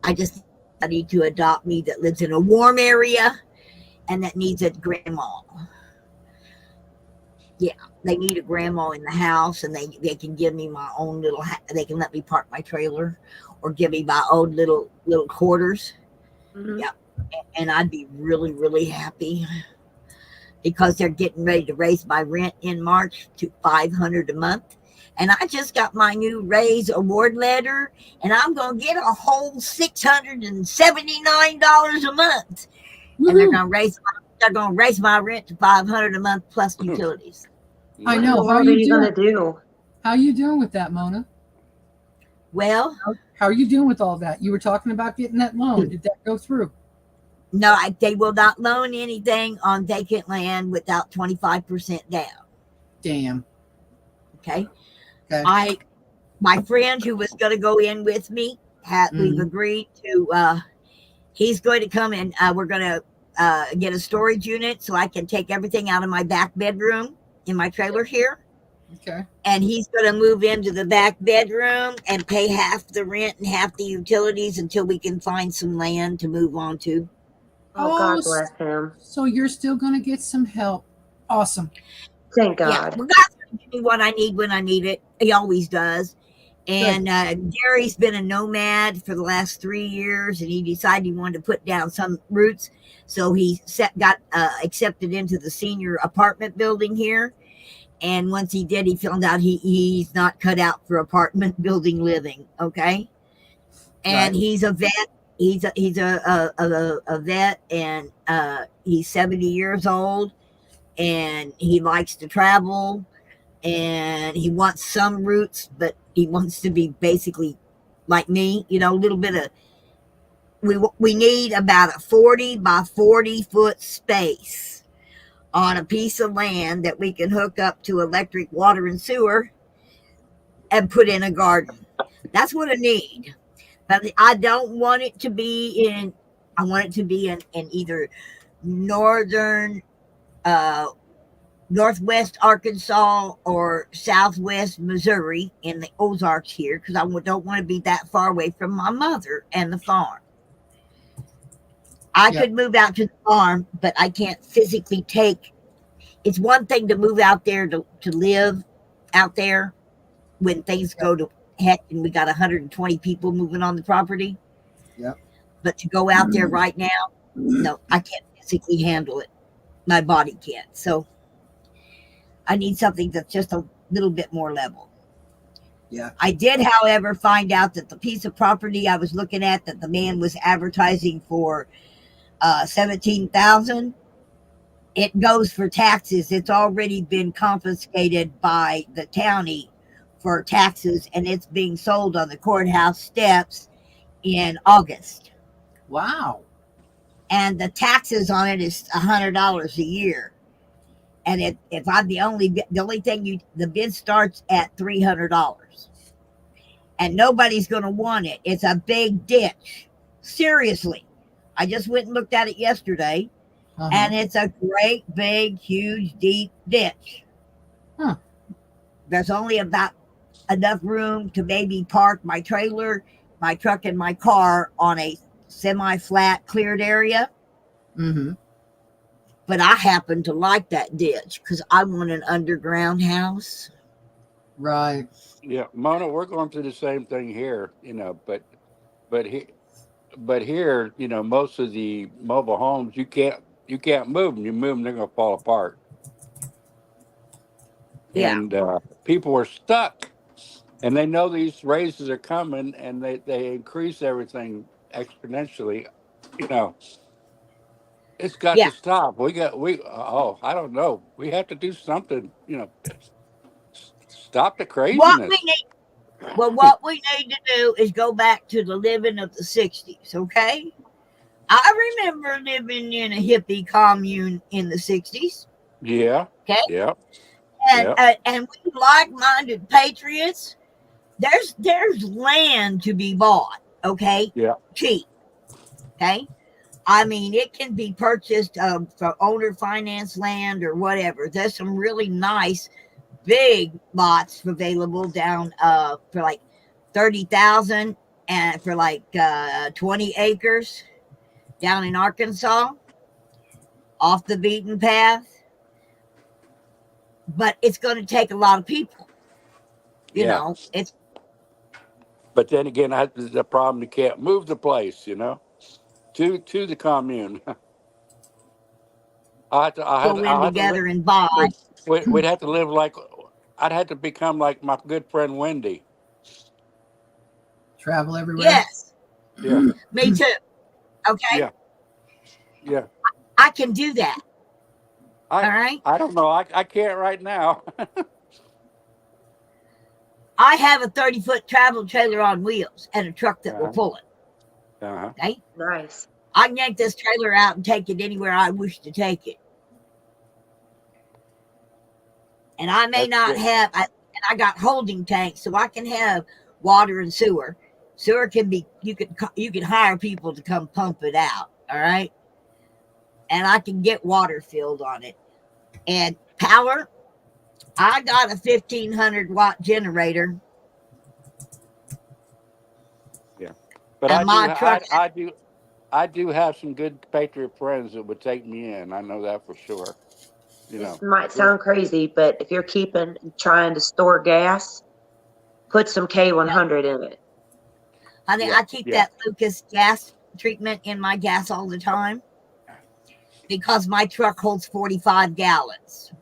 I just need to adopt me that lives in a warm area and that needs a grandma. Yeah, they need a grandma in the house, and they can give me my own little. They can let me park my trailer, or give me my own little quarters. Mhm. Yeah, and I'd be really, really happy, because they're getting ready to raise my rent in March to $500 a month. And I just got my new raise award letter, and I'm going to get a whole $679 a month. And they're Woohoo. going to raise my rent to $500 a month plus utilities. I What in know. the How are world are you you doing? going to do? How are you doing with that, Mona? Well, How are you doing with all that? You were talking about getting that loan. Did that go through? no, they will not loan anything on vacant land without 25% down. Damn. Okay. Okay. My friend who was going to go in with me, we've agreed to, he's going to come and we're going to get a storage unit so I can take everything out of my back bedroom in my trailer here. Okay. And he's going to move into the back bedroom and pay half the rent and half the utilities until we can find some land to move on to. Oh, God bless him. So you're still going to get some help. Awesome. Thank Yeah, God. well, God's going to give me what I need when I need it. He always does. And Gary's been a nomad for the last 3 years, and he decided he wanted to put down some roots. So he got accepted into the senior apartment building here. And once he did, he found out he's not cut out for apartment building living. Okay. And he's a vet. He's a vet, and he's 70 years old, and he likes to travel, and he wants some roots, but he wants to be basically like me, a little bit of. We need about a 40 by 40 foot space on a piece of land that we can hook up to electric, water, and sewer and put in a garden. That's what I need. But I don't want it to be in. I want it to be in either northern, northwest Arkansas or southwest Missouri in the Ozarks here, because I don't want to be that far away from my mother and the farm. I could move out to the farm, but I can't physically take. It's one thing to move out there to live out there when things go to heck and we got 120 people moving on the property. Yep. But to go out there right now, no, I can't physically handle it. My body can't. So I need something that's just a little bit more level. Yeah. I did, however, find out that the piece of property I was looking at that the man was advertising for $17,000, it goes for taxes. It's already been confiscated by the county for taxes, and it's being sold on the courthouse steps in August. Wow. And the taxes on it is $100 a year. And if I'm the only thing the bid starts at $300, and nobody's going to want it. It's a big ditch. Seriously, I just went and looked at it yesterday, and it's a great, big, huge, deep ditch. Huh. There's only about enough room to maybe park my trailer, my truck, and my car on a semi-flat cleared area. Mm-hmm. But I happen to like that ditch because I want an underground house. Right. Yeah, Mona, we're going through the same thing here, but here, most of the mobile homes you can't move them. You move them, they're going to fall apart. Yeah. And people are stuck, and they know these raises are coming, and they increase everything exponentially. It's got Yeah. to stop. I don't know. We have to do something. Stop the craziness. What we need to do is go back to the living of the 60s, okay? I remember living in a hippie commune in the 60s. Yeah. Okay. Yeah. And, Yeah. and we like-minded patriots, there's land to be bought, okay? Yeah. Cheap, okay? I mean, it can be purchased for owner finance land or whatever. There's some really nice big lots available down for like 30,000 and for like 20 acres down in Arkansas, off the beaten path. But it's going to take a lot of people. You Yeah. know, it's But then again, the problem. You can't move the place. To the commune. go in I had to live. together and buy. We'd have to live like. I'd have to become like my good friend Wendy. Travel everywhere. Yes, Yeah. me too. Okay, Yeah. Yeah. I can do that. I All right. I don't know. I can't right now. I have a 30-foot travel trailer on wheels and a truck that will uh-huh. pull it. Uh-huh. Okay. Nice. I can yank this trailer out and take it anywhere I wish to take it. And I may That's not good. have, and I got holding tanks, so I can have water and sewer. Sewer can be, you can hire people to come pump it out. All right. And I can get water filled on it. And power, I got a 1,500-watt generator. Yeah. But And my truck, I do have some good patriot friends that would take me in. I know that for sure. This might sound crazy, but if you're trying to store gas, put some K100 in it. honey, Yeah. I keep Yeah. that Lucas gas treatment in my gas all the time because my truck holds 45 gallons.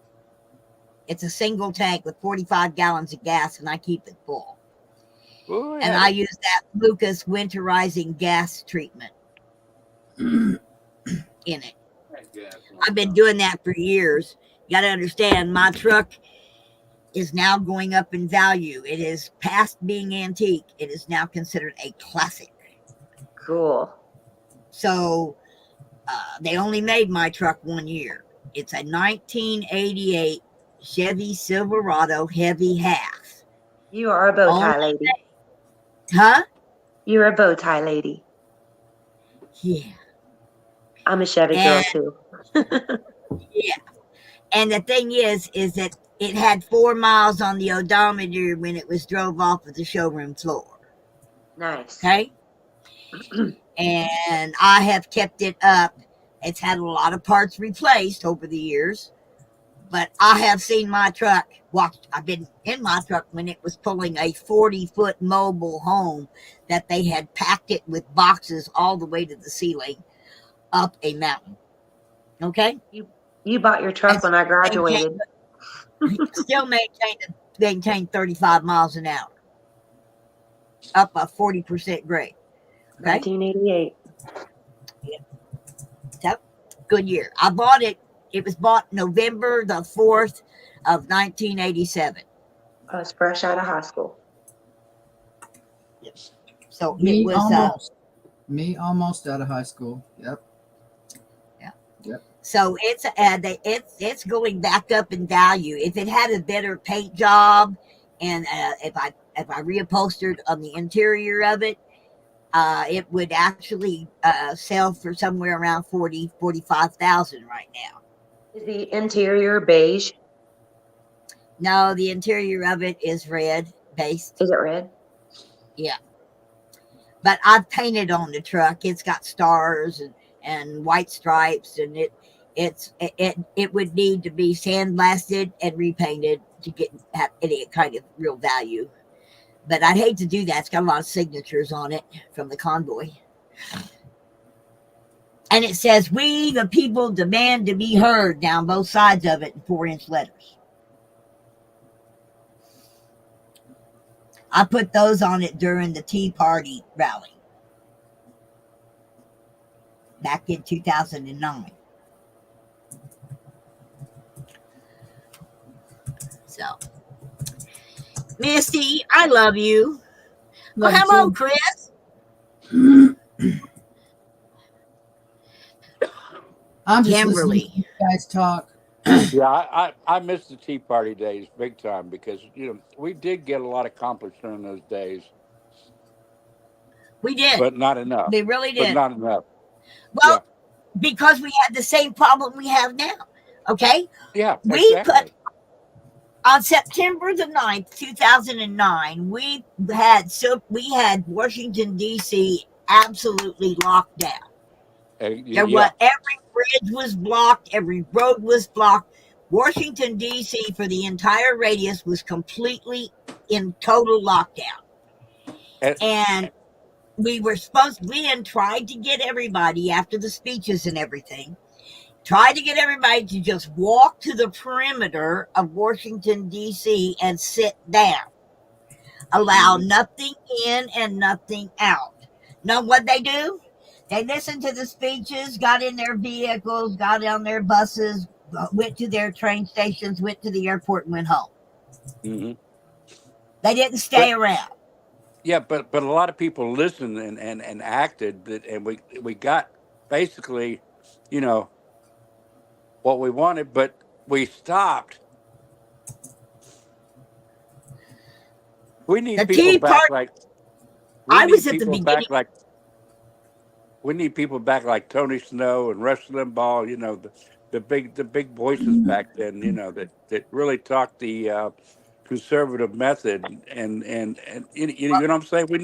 It's a single tank with 45 gallons of gas, and I keep it full. Ooh, And I use that Lucas winterizing gas treatment in it. I've been doing that for years. You got to understand, my truck is now going up in value. It is past being antique. It is now considered a classic. Cool. So they only made my truck 1 year. It's a 1988 Chevy Silverado heavy half. You are a bow tie Only lady. Huh? You're a bow tie lady. Yeah. I'm a Chevy girl too. Yeah. And the thing is that it had 4 miles on the odometer when it was drove off of the showroom floor. Nice. Okay. And I have kept it up. It's had a lot of parts replaced over the years, but I have seen my truck. I've been in my truck when it was pulling a 40-foot mobile home that they had packed it with boxes all the way to the ceiling up a mountain. Okay. You bought your truck when I graduated. Still maintain 35 miles an hour, up a 40% grade. Okay? 1988. Yeah. Yep. Good year. I bought it. It was bought November the 4th of 1987. I was fresh out of high school. Yes. So Me it was almost out of high school. Yep. Yeah. Yep. So it's going back up in value. If it had a better paint job, and if I reupholstered on the interior of it, it would actually sell for somewhere around 45,000 right now. Is the interior beige? No, the interior of it is red based. Is it red? Yeah. But I've painted on the truck. It's got stars and white stripes, and it would need to be sandblasted and repainted to have any kind of real value. But I'd hate to do that. It's got a lot of signatures on it from the convoy. And it says, "We, the people, demand to be heard," down both sides of it in 4-inch letters. I put those on it during the Tea Party rally back in 2009. So, Misty, I love you. Love hello, you. Chris. I'm just listening to Kimberly. you guys talk. Yeah, I miss the Tea Party days big time because we did get a lot accomplished during those days, We did. but not enough. We really But did. not enough. Yeah, Well, because we had the same problem we have now. Okay? yeah, We put exactly. on September the 9th, 2009, we had Washington D.C. absolutely locked down. Yeah, Every bridge was blocked, every road was blocked. Washington D.C. for the entire radius was completely in total lockdown. and, And we had tried to get everybody after the speeches and everything, tried to get everybody to just walk to the perimeter of Washington, D.C. and sit down. Allow mhm. nothing in and nothing out. Know what they do? They listened to the speeches, got in their vehicles, got on their buses, went to their train stations, went to the airport, and went home. Mhm. They didn't stay But around. yeah, but a lot of people listened and acted, and we got basically, you know, what we wanted, but we stopped. We The need people Tea back Party, like we I need was at the people beginning. back like we need people back like Tony Snow and Rush Limbaugh. The big voices back then. That really talked the conservative method, and you know what I'm saying. We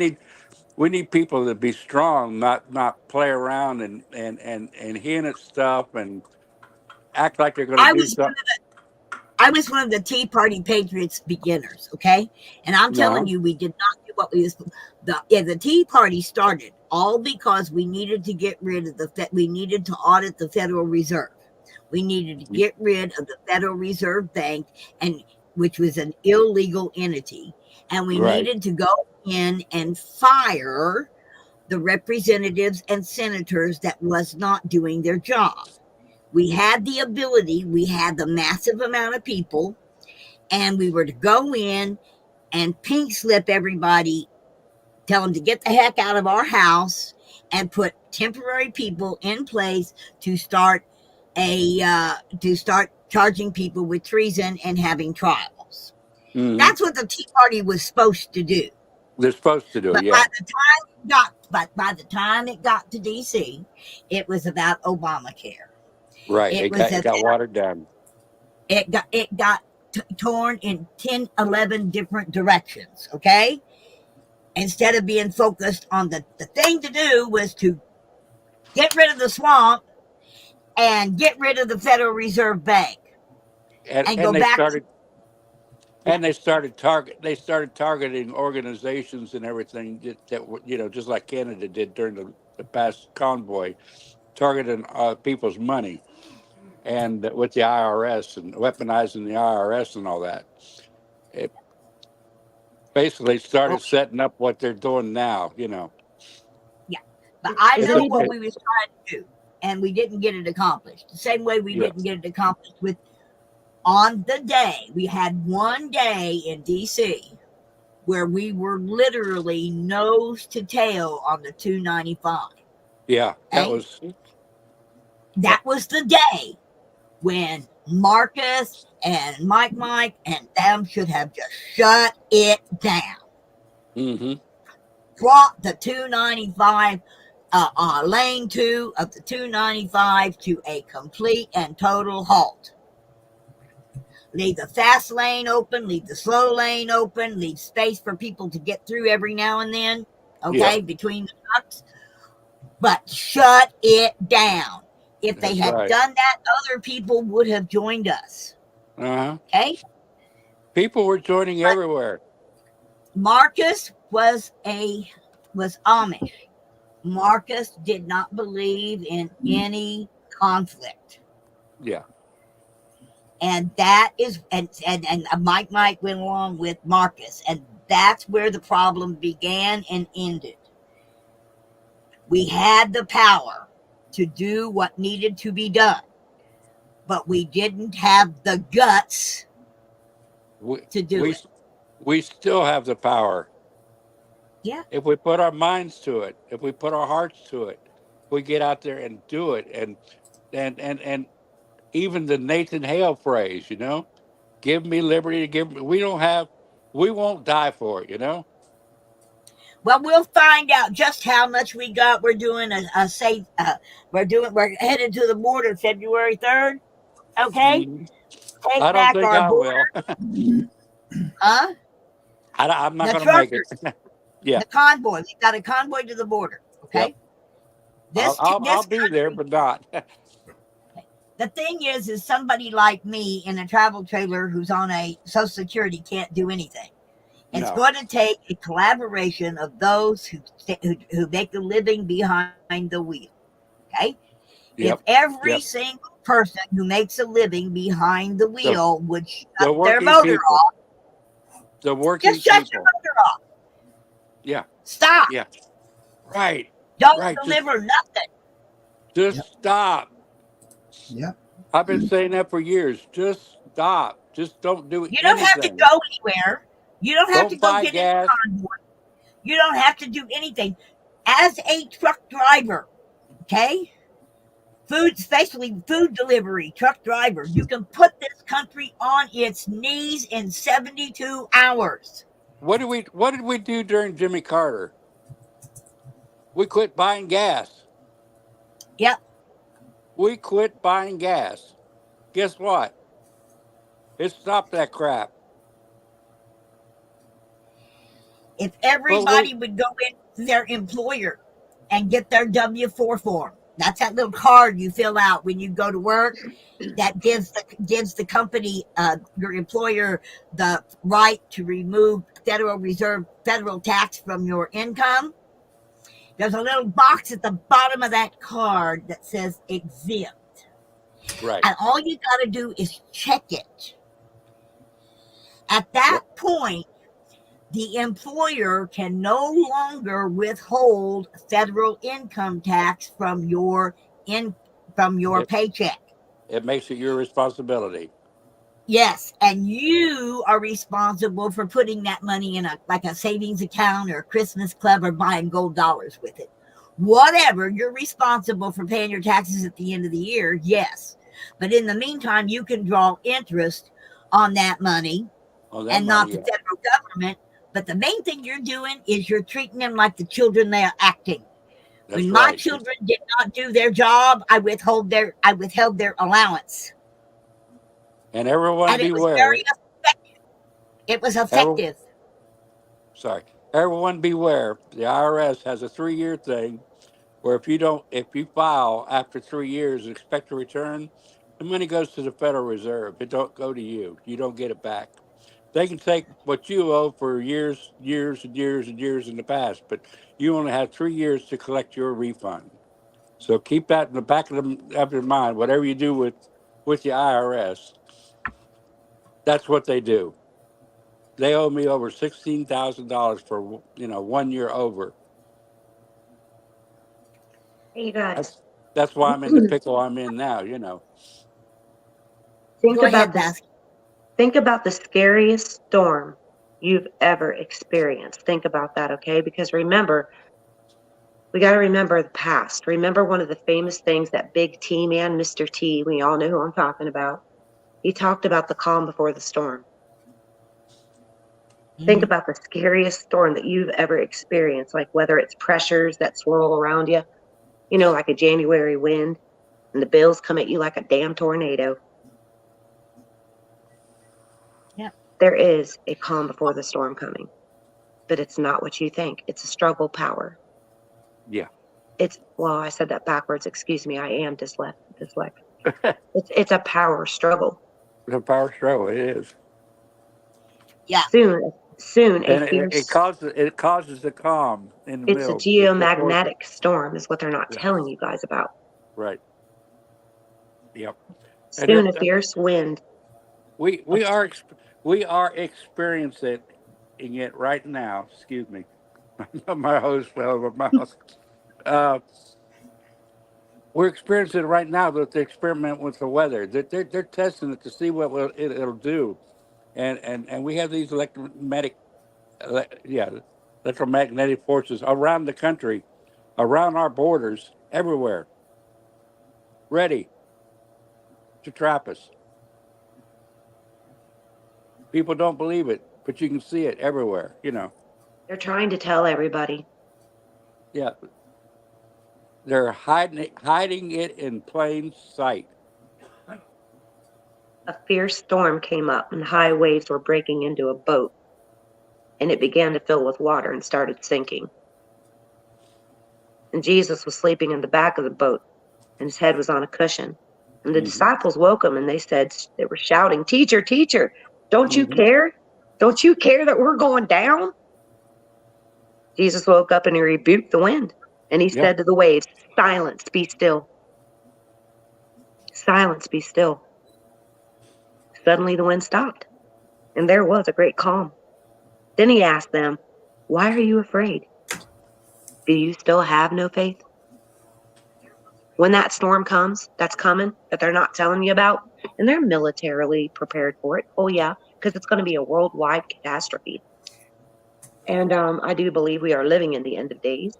need people to be strong, not play around and hint at stuff and act like they're going to I do was something. I was one of the Tea Party Patriots beginners, okay? And I'm telling No, you, we did not do what we was the Tea Party started all because we needed to get rid of we needed to audit the Federal Reserve. We needed to get rid of the Federal Reserve Bank, and which was an illegal entity, and we right. needed to go in and fire the representatives and senators that was not doing their job. We had the ability, we had the massive amount of people, and we were to go in and pink slip everybody, tell them to get the heck out of our house, and put temporary people in place to start charging people with treason and having trials. Hmm. That's what the Tea Party was supposed to do. They're supposed to do it. But by Yeah, the time it got to DC, it was about Obamacare. right. It It was got it about got watered down. it got torn in 10, 11 different directions. Okay, instead of being focused on the thing to do was to get rid of the swamp and get rid of the Federal Reserve Bank And and and go they back to started yeah. and they started targeting organizations and everything that were, just like Canada did during the past convoy, targeting people's money and with the IRS and weaponizing the IRS and all that. It basically Oh, started setting up what they're doing now. yeah. But I Is It's it know a, what even it, we was trying to do, and we didn't get it accomplished. The same way we yeah, didn't get it accomplished with on the day we had one day in DC where we were literally nose to tail on the 295. yeah, that Okay, was, that was the day when Marcus and Mike and them should have just shut it down. mm-hmm, Brought the 295, lane 2 of the 295 to a complete and total halt. Leave the fast lane open, leave the slow lane open, leave space for people to get through every now and then, yeah, okay, between the trucks, but shut it down. If they that's had right. done that, other people would have joined us, Uh-huh. okay? People were joining But everywhere. Marcus was Amish. Marcus did not believe in any conflict. Yeah, And that is and Mike went along with Marcus, and that's where the problem began and ended. We had the power to do what needed to be done, but we didn't have the guts we to do we it. we still have the power Yeah. if we put our minds to it, if we put our hearts to it, if we get out there and do it. And and even the Nathan Hale phrase, give me liberty to give me. We won't die for it, Well, we'll find out just how much we got. We're doing a safe. We're headed to the border February 3rd. Okay, Mhm. I take don't back think our I border. will. Huh? I'm not The going to make it. truckers, Yeah. the convoy. We've got a convoy to the border. Yep. Okay. I'll This be there, country. but not. The thing is somebody like me in a travel trailer who's on a Social Security can't do anything. It's No. going to take a collaboration of those who make a living behind the wheel. Okay, if Yep. every Yep. single person who makes a living behind the The wheel would shut the their working motor people. off, The just working shut your people. motor off. Yeah. Stop. Yeah. Right. Don't Right. deliver nothing. Yep. Just stop. Yep. I've been saying that for years. Just stop. Just don't do You don't have to anything. go anywhere. You don't have to Don't go buy get in a gas. convoy. You don't have to do anything. As a truck driver, okay? Especially food delivery, truck driver, you can put this country on its knees in 72 hours. What did we do during Jimmy Carter? We quit buying gas. Yep. We quit buying gas. Guess what? It stopped that crap. If But everybody would go in their employer and get their W-4 form, that's that little card you fill out when you go to work that gives the company, your employer, the right to remove federal tax from your income. There's a little box at the bottom of that card that says exempt. right. And all you got to do is check it. At that Yep. point, the employer can no longer withhold federal income tax from your It paycheck. it makes it your responsibility. Yes, and you are responsible for putting that money in a savings account or a Christmas club or buying gold dollars with it. Whatever, you're responsible for paying your taxes at the end of the year, yes. But in the meantime, you can draw interest on that money On that and not money, the yeah. federal government. But the main thing you're doing is you're treating them like the children they are acting. That's When my right. children did not do their job, I withheld their allowance. And everyone And it was very beware. effective. It was Every, effective. sorry. Everyone beware. The IRS has a 3-year thing where if you file after 3 years and expect a return, the money goes to the Federal Reserve. It don't go to you. You don't get it back. They can take what you owe for years, years and years and years in the past, but you only have 3 years to collect your refund. So keep that in the back of your mind. Whatever you do with the IRS, that's what they do. They owe me over $16,000 for 1 year over. Hey, you guys, That's why I'm in the pickle I'm in now. think Go about ahead, this. Baskin. Think about the scariest storm you've ever experienced. Think about that, okay? Because remember, we got to remember the past. Remember one of the famous things that big T man, Mr. T, we all know who I'm talking about. He talked about the calm before the storm. Think Mm-hmm. about the scariest storm that you've ever experienced, like whether it's pressures that swirl around you, like a January wind, and the bills come at you like a damn tornado. Yeah. There is a calm before the storm coming, but it's not what you think. It's a struggle power. Yeah. I said that backwards. Excuse me. I am dyslexic. It's a power struggle. The power struggle, it is. Yeah. Soon a And it fierce, causes the calm in the it's a middle. Before, geomagnetic storm is what they're not yeah, telling you guys about. right. Yep. And Soon a fierce wind. we we are we are experiencing it right now. Excuse me, my host fell over my mouth. Uh, we're experiencing it right now with the experiment with the weather. They're testing it to see what it'll do, and we have these electromagnetic forces around the country, around our borders, everywhere. Ready. to trap us. People don't believe it, but you can see it everywhere, you know. They're trying to tell everybody. Yeah. They're hiding it in plain sight. A fierce storm came up and high waves were breaking into a boat, and it began to fill with water and started sinking. And Jesus was sleeping in the back of the boat, and his head was on a cushion. And the disciples woke him, and they were shouting, "Teacher, teacher, don't you care? Don't you care that we're going down?" Jesus woke up and he rebuked the wind, and he said to the waves, "Silence, be still. Silence, be still." Suddenly the wind stopped, and there was a great calm. Then he asked them, "Why are you afraid? Do you still have no faith?" When that storm comes, that's coming, that they're not telling you about, and they're militarily prepared for it. Oh, yeah, because it's going to be a worldwide catastrophe. And I do believe we are living in the end of days.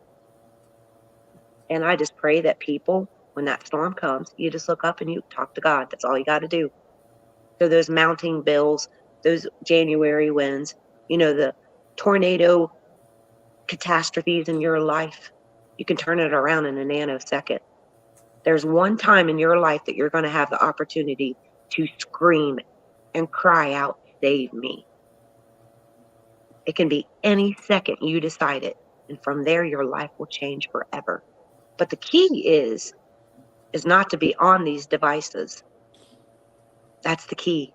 And I just pray that people, when that storm comes, you just look up and you talk to God. That's all you got to do. So those mounting bills, those January winds, the tornado catastrophes in your life, you can turn it around in a nanosecond. There's one time in your life that you're going to have the opportunity to scream and cry out, "Save me." It can be any second you decide it. And from there, your life will change forever. But the key is not to be on these devices. That's the key.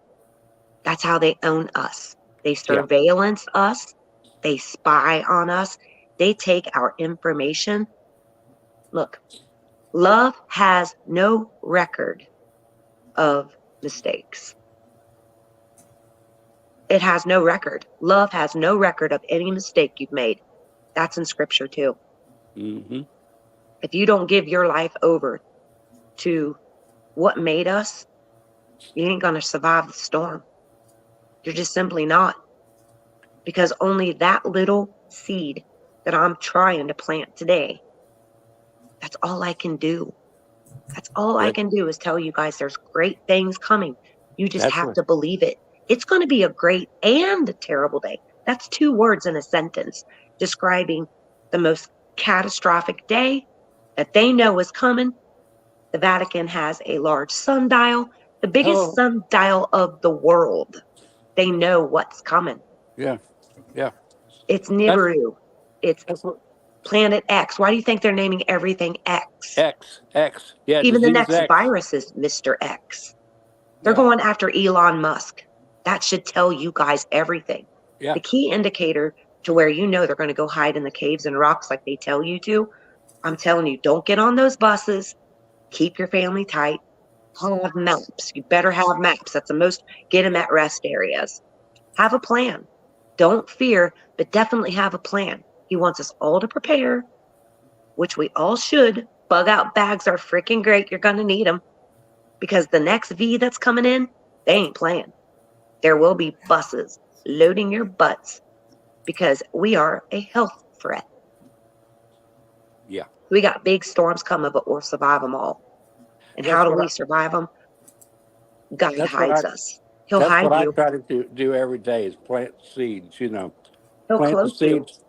That's how they own us. They surveillance us. They spy on us. They take our information. Look, love has no record of mistakes. It has no record. Love has no record of any mistake you've made. That's in scripture too. If you don't give your life over to what made us, you ain't going to survive the storm. You're just simply not. Because only that little seed that I'm trying to plant today, that's all I can do. That's all I can do is tell you guys there's great things coming. You just have to believe it. It's going to be a great and a terrible day. That's 2 words in a sentence describing the most catastrophic day that they know is coming. The Vatican has a large sundial, the biggest sundial of the world. They know what's coming. Yeah. It's Nibiru. It's Planet X. Why do you think they're naming everything X? X. Yeah. Even the next X. virus is Mr. X. They're going after Elon Musk. That should tell you guys everything. Yeah. The key indicator to where they're going to go hide in the caves and rocks like they tell you to, I'm telling you, don't get on those buses. Keep your family tight. Have maps. You better have maps. That's the most, get them at rest areas. Have a plan. Don't fear, but definitely have a plan. He wants us all to prepare, which we all should. Bug out bags are freaking great. You're going to need them because the next V that's coming in, they ain't playing. There will be buses loading your butts because we are a health threat. Yeah. We got big storms coming, but we'll survive them all. And how do we survive them? God hides us. He'll hide you. That's what I try to do every day is plant seeds, He'll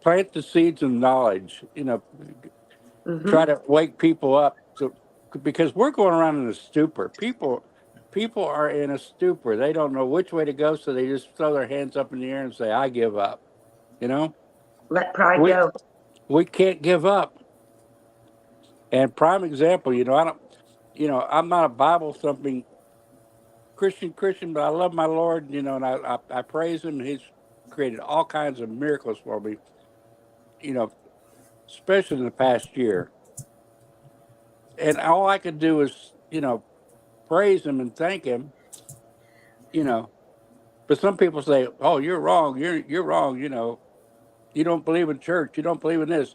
plant the seeds of knowledge, try to wake people up because we're going around in a stupor. People are in a stupor. They don't know which way to go, so they just throw their hands up in the air and say, "I give up." Let pride go. We can't give up. And prime example, I'm not a Bible thumping Christian, but I love my Lord, and I praise him. He's created all kinds of miracles for me, especially in the past year. And all I could do is, praise him and thank him, But some people say, "Oh, you're wrong. You're wrong. You don't believe in church. You don't believe in this."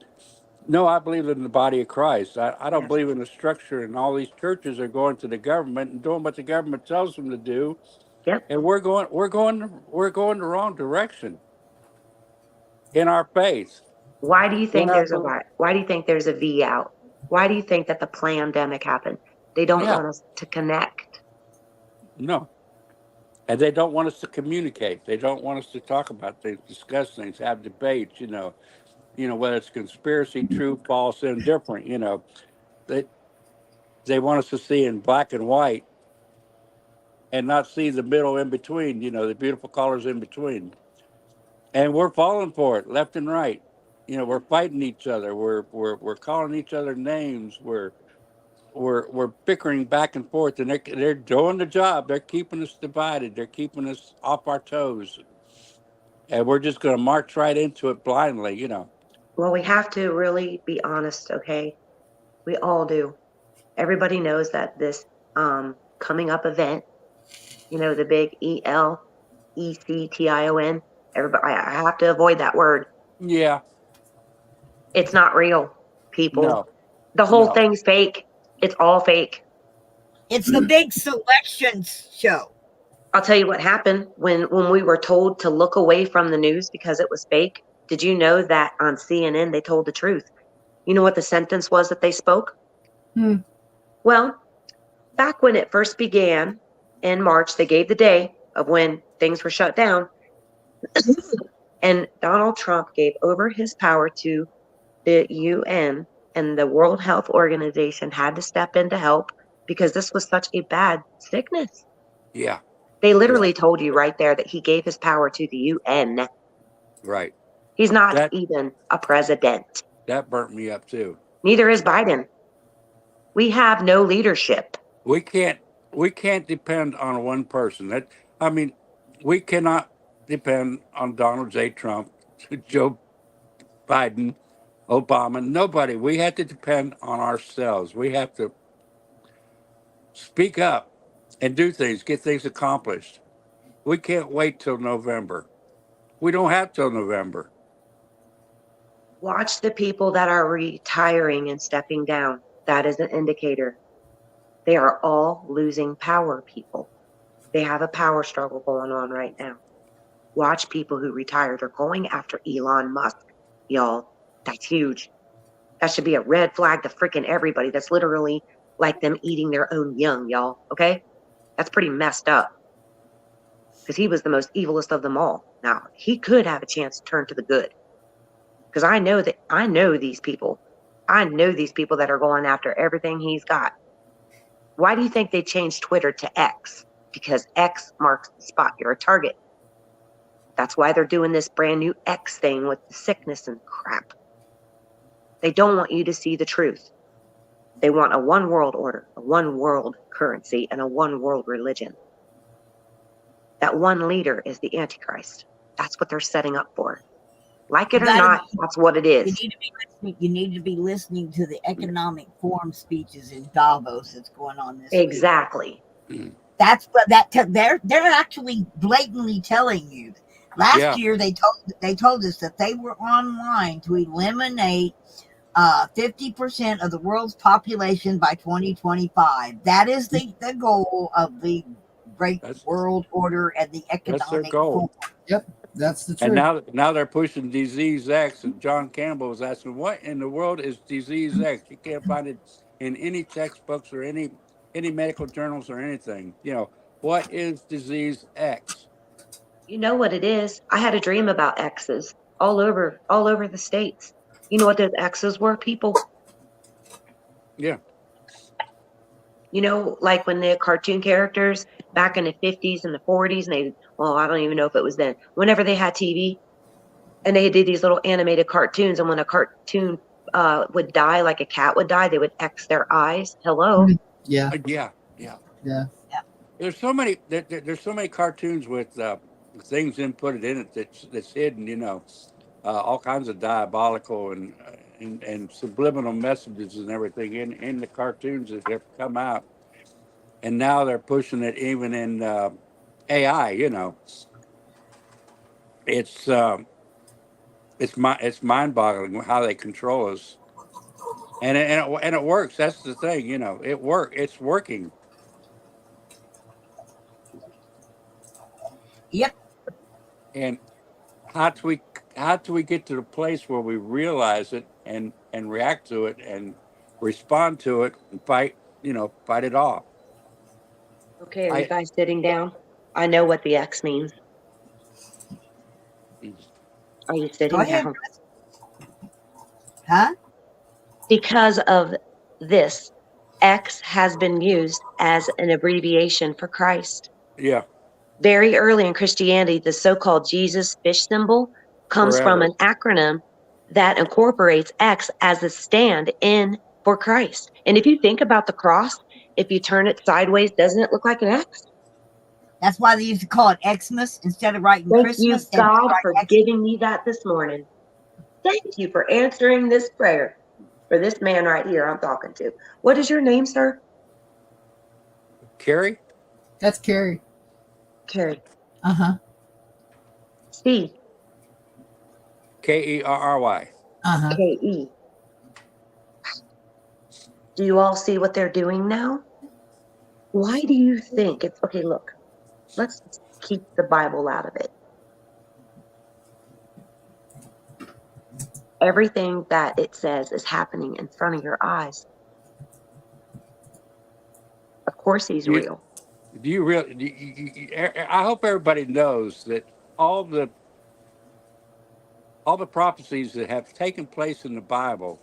No, I believe in the body of Christ. I don't believe in the structure, and all these churches are going to the government and doing what the government tells them to do. Yep. And we're going the wrong direction in our faith. Why do you think Why do you think there's a V out? Why do you think that the pandemic happened? They don't want us to connect. No. And they don't want us to communicate. They don't want us to talk about things, discuss things, have debates, whether it's conspiracy, true, false, indifferent, they they want us to see in black and white and not see the middle in between, the beautiful colors in between. And we're falling for it left and right. We're fighting each other. We're calling each other names. We're bickering back and forth, and they're doing the job. They're keeping us divided. They're keeping us off our toes, and we're just going to march right into it blindly. Well, we have to really be honest, okay? We all do. Everybody knows that this coming up event, the big ELECTION, everybody, I have to avoid that word. Yeah. It's not real, people. No. The whole No. thing's fake. It's all fake. It's the big selections show. I'll tell you what happened when we were told to look away from the news because it was fake. Did you know that on CNN they told the truth? You know what the sentence was that they spoke? Well, back when it first began in March, they gave the day of when things were shut down. And Donald Trump gave over his power to the UN, and the World Health Organization had to step in to help because this was such a bad sickness. Yeah. They literally told you right there that he gave his power to the UN. Right. He's not even a president. That burnt me up too. Neither is Biden. We have no leadership. We can't depend on one person. We cannot depend on Donald J. Trump, Joe Biden, Obama, nobody. We have to depend on ourselves. We have to speak up and do things, get things accomplished. We can't wait till November. We don't have till November. Watch the people that are retiring and stepping down. That is an indicator. They are all losing power, people. They have a power struggle going on right now. Watch people who retire. They're going after Elon Musk, y'all. That's huge. That should be a red flag to freaking everybody. That's literally like them eating their own young, y'all. Okay? That's pretty messed up. Because he was the most evilest of them all. Now, he could have a chance to turn to the good. Because I know these people. I know these people that are going after everything he's got. Why do you think they changed Twitter to X? Because X marks the spot. You're a target. That's why they're doing this brand new X thing with the sickness and crap. They don't want you to see the truth. They want a one world order, a one world currency, and a one world religion. That one leader is the Antichrist. That's what they're setting up for. Like it or not, that's what it is. You need to be listening to the economic forum speeches in Davos that's going on this Exactly. week. That's what they're actually blatantly telling you. Last year they told us that they were online to eliminate 50% of the world's population by 2025. That is the goal of the great world order and the economic that's their goal. Forum. Yep. That's the truth. And now they're pushing disease X, and John Campbell was asking, what in the world is disease X? You can't find it in any textbooks or any medical journals or anything. What is disease X? You know what it is? I had a dream about X's all over the states. You know what those X's were, people? Yeah. Like when the cartoon characters back in the 50s and the 40s, and I don't even know if it was then, whenever they had TV, and they did these little animated cartoons, and when a cartoon would die, like a cat would die, they would X their eyes. Hello? Yeah. There's so many cartoons with things inputted in it that's hidden, all kinds of diabolical and subliminal messages and everything in the cartoons that have come out. And now they're pushing it even in AI, It's mind-boggling how they control us. And it works. That's the thing, it's working. Yep. And how do we get to the place where we realize it and react to it and respond to it and fight it off? Okay, are you I guys sitting down? I know what the X means. Are you Go sitting ahead. down? Huh? Because of this, X has been used as an abbreviation for Christ. yeah, Very early in Christianity, the so-called Jesus fish symbol comes from forever. an acronym that incorporates X as a stand in for Christ. And if you think about the cross, if you turn it sideways, doesn't it look like an X? That's why they used to call it Xmas instead of writing Thank you, Christmas. They God, write for Xmas. giving me that this morning. Thank you for answering this prayer for this man right here I'm talking to. What is your name, sir? Carrie, That's Carrie. Kerry. Uh-huh. C-K-E. Kerry. Uh-huh. Do you all see what they're doing now? Why do you think it's okay? Look, let's keep the Bible out of it. Everything that it says is happening in front of your eyes. Of course, he's You, real. do you really? I hope everybody knows that all the prophecies that have taken place in the Bible,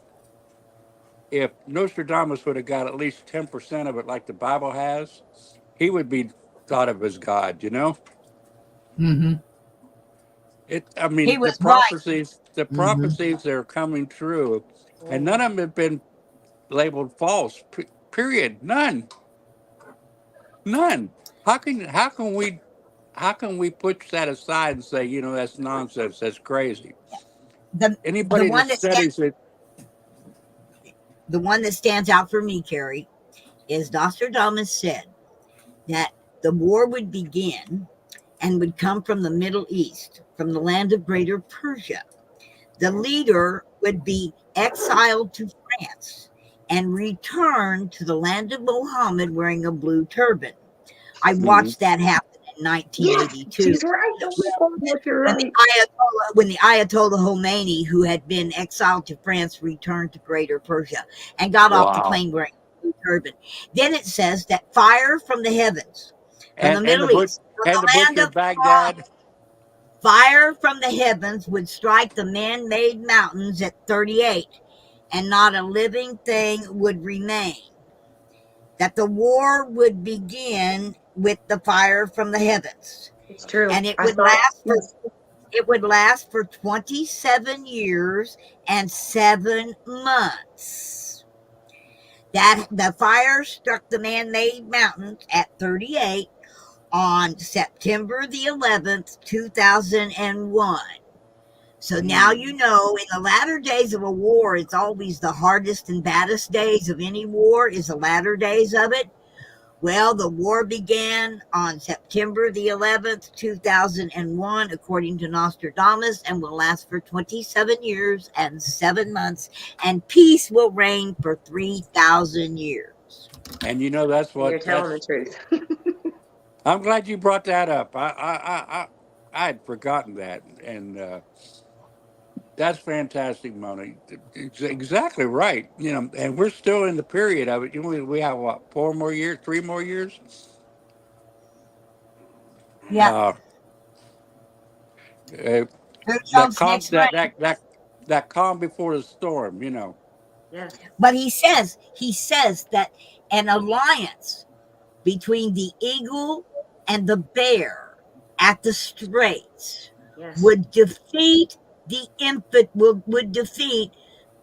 if Nostradamus would have got at least 10% of it, like the Bible has, he would be thought of as God. You know, Mm-hmm. I He mean, was right. the Mm-hmm. prophecies that are coming true, and none of them have been labeled false. Period. None. None. How can we put that aside and say, that's nonsense, that's crazy? The Anybody that one that stands studies it, the one that stands out for me, Carrie, is Nostradamus said that the war would begin and would come from the Middle East, from the land of Greater Persia. The leader would be exiled to France and return to the land of Mohammed wearing a blue turban. I Mhm. watched that happen in Yes, 1982. she's right. Oh my God, yes, you're When right. the Ayatollah Khomeini, who had been exiled to France, returned to Greater Persia and got off the Wow. plane wearing a blue turban. Then it says that fire from the heavens, from the And Middle East, from the the land butcher of of Baghdad. fire from the heavens would strike the man-made mountains at 38, and not a living thing would remain. That the war would begin with the fire from the heavens, It's true. and it I would saw it. last for Yes. 27 years and 7 months. That the fire struck the man-made mountains at 38 on September the 11th, 2001. So now you know in the latter days of a war, it's always the hardest and baddest days of any war is the latter days of it. Well, the war began on September the 11th, 2001, according to Nostradamus, and will last for 27 years and 7 months, and peace will reign for 3,000 years. And And you're telling the truth. I'm glad you brought that up. I had forgotten that. And that's fantastic, Moni. It's exactly right. And we're still in the period of it. We have what, 4 more years, 3 more years? Yeah, Uh, uh, here that comes calm next that reign. that that that calm before the storm. Yes. But he says that an alliance between the eagle and the bear at the straits Yes. would defeat the infant would defeat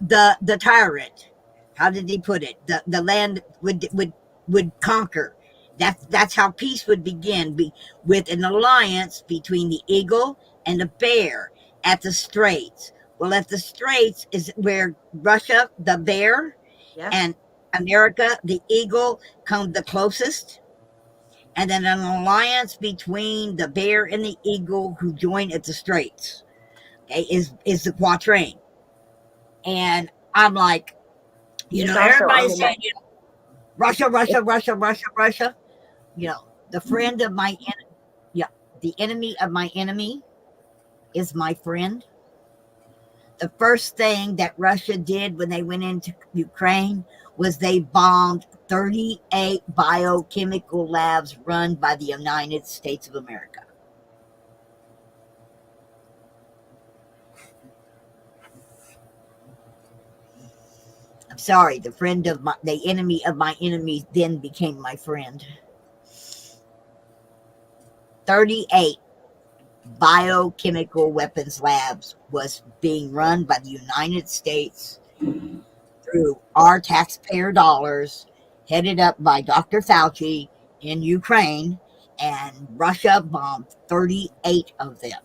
the tyrant. How did he put it? The land would conquer. That's how peace would begin, with an alliance between the eagle and the bear at the straits. Well, at the straits is where Russia, the bear, Yes. and America, the eagle, come the closest, and then an alliance between the bear and the eagle who join at the straits. Okay, is the quatrain. And I'm like, It's also everybody's on the saying, Russia, Russia, Russia, Russia, Russia. The friend of my yeah, the enemy of my enemy is my friend. the first thing that Russia did when they went into Ukraine was they bombed 38 biochemical labs run by the United States of America. I'm sorry, the enemy of my enemies then became my friend. 38 biochemical weapons labs was being run by the United States through our taxpayer dollars, headed up by Dr. Fauci in Ukraine, and Russia bombed 38 of them,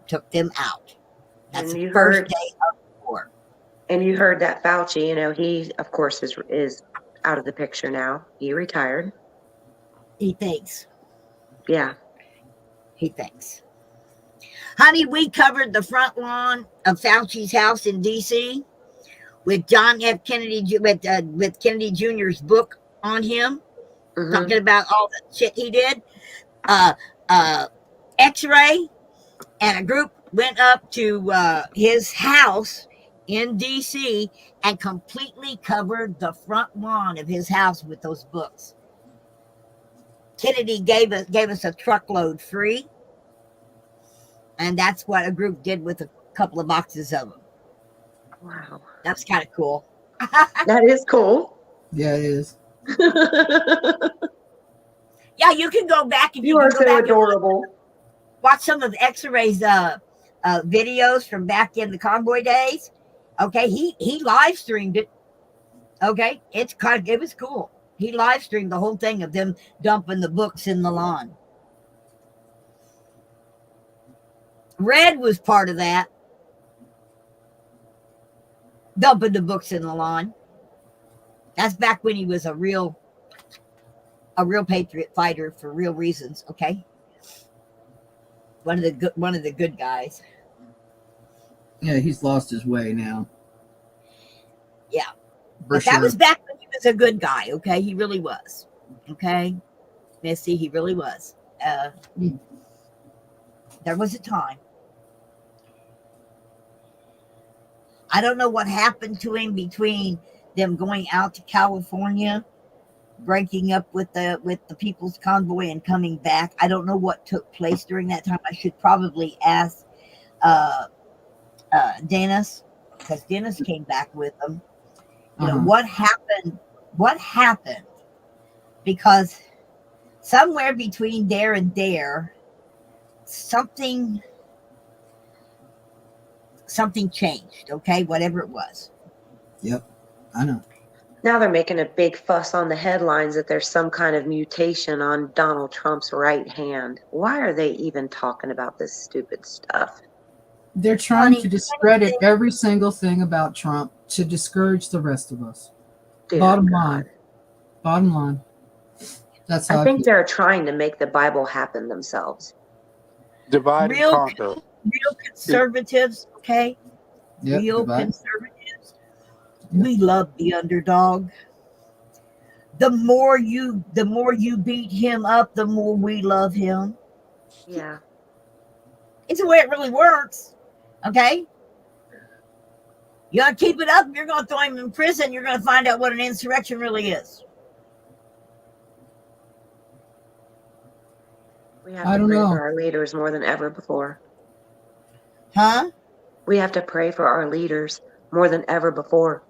took them out. That's And the you first heard, day of the war. and you heard that Fauci, you know, he of course is out of the picture now. He retired. He thinks. Yeah. He thinks. Honey, we covered the front lawn of Fauci's house in D.C. with John F. Kennedy, with Kennedy Jr.'s book on him, talking about all the shit he did. X-ray and a group went up to his house in D.C. and completely covered the front lawn of his house with those books. Kennedy gave us a truckload free, and that's what a group did with a couple of boxes of them. Wow. That's kind of cool. That is cool. Yeah, it is. Yeah, you can go back and You are can go so back adorable. and watch some of X-Ray's videos from back in the convoy days. Okay, he live streamed it. Okay, it was cool. He live streamed the whole thing of them dumping the books in the lawn. Red was part of that, dumping the books in the lawn. That's back when he was a real patriot fighter for real reasons. Okay, one of the good guys. Yeah, he's lost his way now. Yeah, For but sure. that was back when he was a good guy. Okay, he really was. Okay, Missy, he really was. There was a time. I don't know what happened to him between them going out to California, breaking up with the People's Convoy, and coming back. I don't know what took place during that time. I should probably ask Dennis, because Dennis came back with them. You know, what happened? What happened? Because somewhere between there and there, something changed. Okay, whatever it was. Yep, I know. Now they're making a big fuss on the headlines that there's some kind of mutation on Donald Trump's right hand. Why are they even talking about this stupid stuff? They're trying to discredit every single thing about Trump to discourage the rest of us. Dear Bottom God. line. That's how I think they're trying to make the Bible happen themselves. Divide and conquer. Real conservatives, okay? Yep, real conservatives. We love the underdog. The more you beat him up, the more we love him. Yeah. It's the way it really works. Okay? You gotta keep it up, you're gonna throw him in prison, you're gonna find out what an insurrection really is. We have to pray for our leaders more than ever before. Huh? We have to pray for our leaders more than ever before.